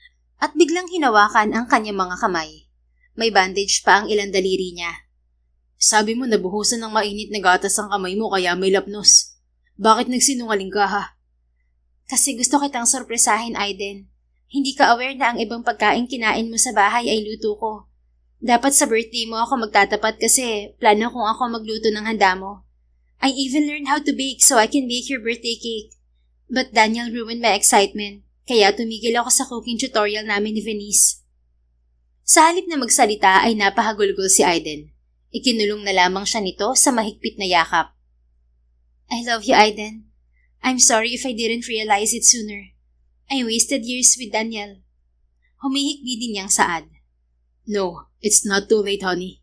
A: at biglang hinawakan ang kanyang mga kamay. May bandage pa ang ilang daliri niya.
B: Sabi mo nabuhusan ng mainit na gatas ang kamay mo kaya may lapnos. Bakit nagsinungaling ka ha?
A: Kasi gusto kitang sorpresahin, Aiden. Hindi ka aware na ang ibang pagkain kinain mo sa bahay ay luto ko. Dapat sa birthday mo ako magtatapat kasi plano kong ako magluto ng handa mo. I even learned how to bake so I can bake your birthday cake. But Daniel ruined my excitement, kaya tumigil ako sa cooking tutorial namin ni Venice. Sa halip na magsalita ay napahagulgol si Aiden. Ikinulong na lamang siya nito sa mahigpit na yakap. I love you, Aiden. I'm sorry if I didn't realize it sooner. I wasted years with Daniel. Humihikbi din niyang saad.
B: No, it's not too late, honey.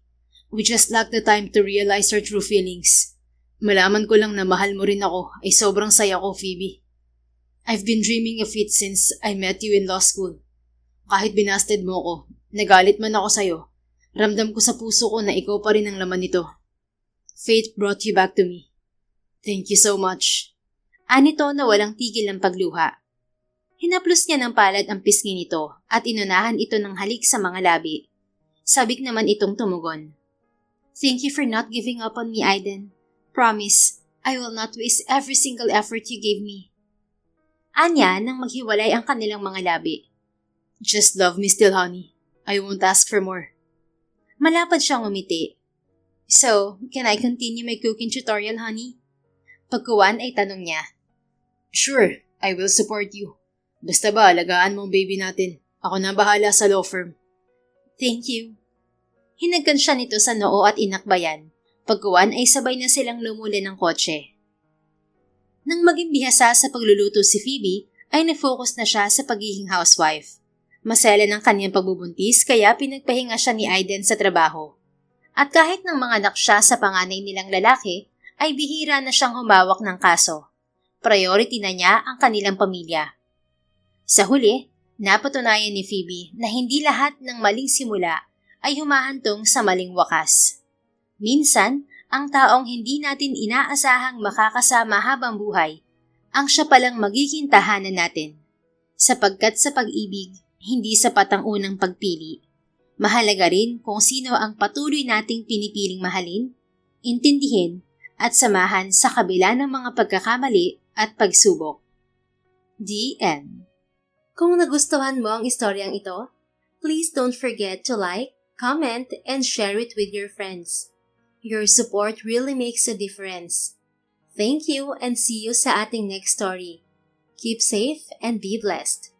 B: We just lack the time to realize our true feelings. Malaman ko lang na mahal mo rin ako ay sobrang saya ko, Phoebe. I've been dreaming of it since I met you in law school. Kahit binasted mo ko, nagalit man ako sa'yo, ramdam ko sa puso ko na ikaw pa rin ang laman nito. Fate brought you back to me. Thank you so much.
A: Anito na walang tigil ng pagluha. Hinaplos niya ng palad ang pisngi nito at inunahan ito ng halik sa mga labi. Sabik naman itong tumugon. Thank you for not giving up on me, Aiden. Promise, I will not waste every single effort you gave me. Anya nang maghiwalay ang kanilang mga labi.
B: Just love me still, honey. I won't ask for more.
A: Malapad siyang umiti. So, can I continue my cooking tutorial, honey? Pagkuwan ay tanong niya.
B: Sure, I will support you. Basta ba, alagaan mo ang baby natin. Ako na bahala sa law firm.
A: Thank you. Hinagkan siya nito sa noo at inakbayan. Pagkuwan ay sabay na silang lumuli ng kotse. Nang maging bihasa sa pagluluto si Phoebe, ay nag-focus na siya sa pagiging housewife. Masela ng kanyang pagbubuntis kaya pinagpahinga siya ni Aiden sa trabaho. At kahit nang mga anak siya sa panganay nilang lalaki, ay bihira na siyang humawak ng kaso. Priority na niya ang kanilang pamilya. Sa huli, napatunayan ni Phoebe na hindi lahat ng maling simula ay humahantong sa maling wakas. Minsan, ang taong hindi natin inaasahang makakasama habang buhay, ang siya palang magiging tahanan natin. Sapagkat sa pag-ibig, hindi sapat ang unang pagpili. Mahalaga rin kung sino ang patuloy nating pinipiling mahalin, intindihin, at samahan sa kabila ng mga pagkakamali at pagsubok. The end. Kung nagustuhan mo ang istoryang ito, please don't forget to like, comment, and share it with your friends. Your support really makes a difference. Thank you and see you sa ating next story. Keep safe and be blessed.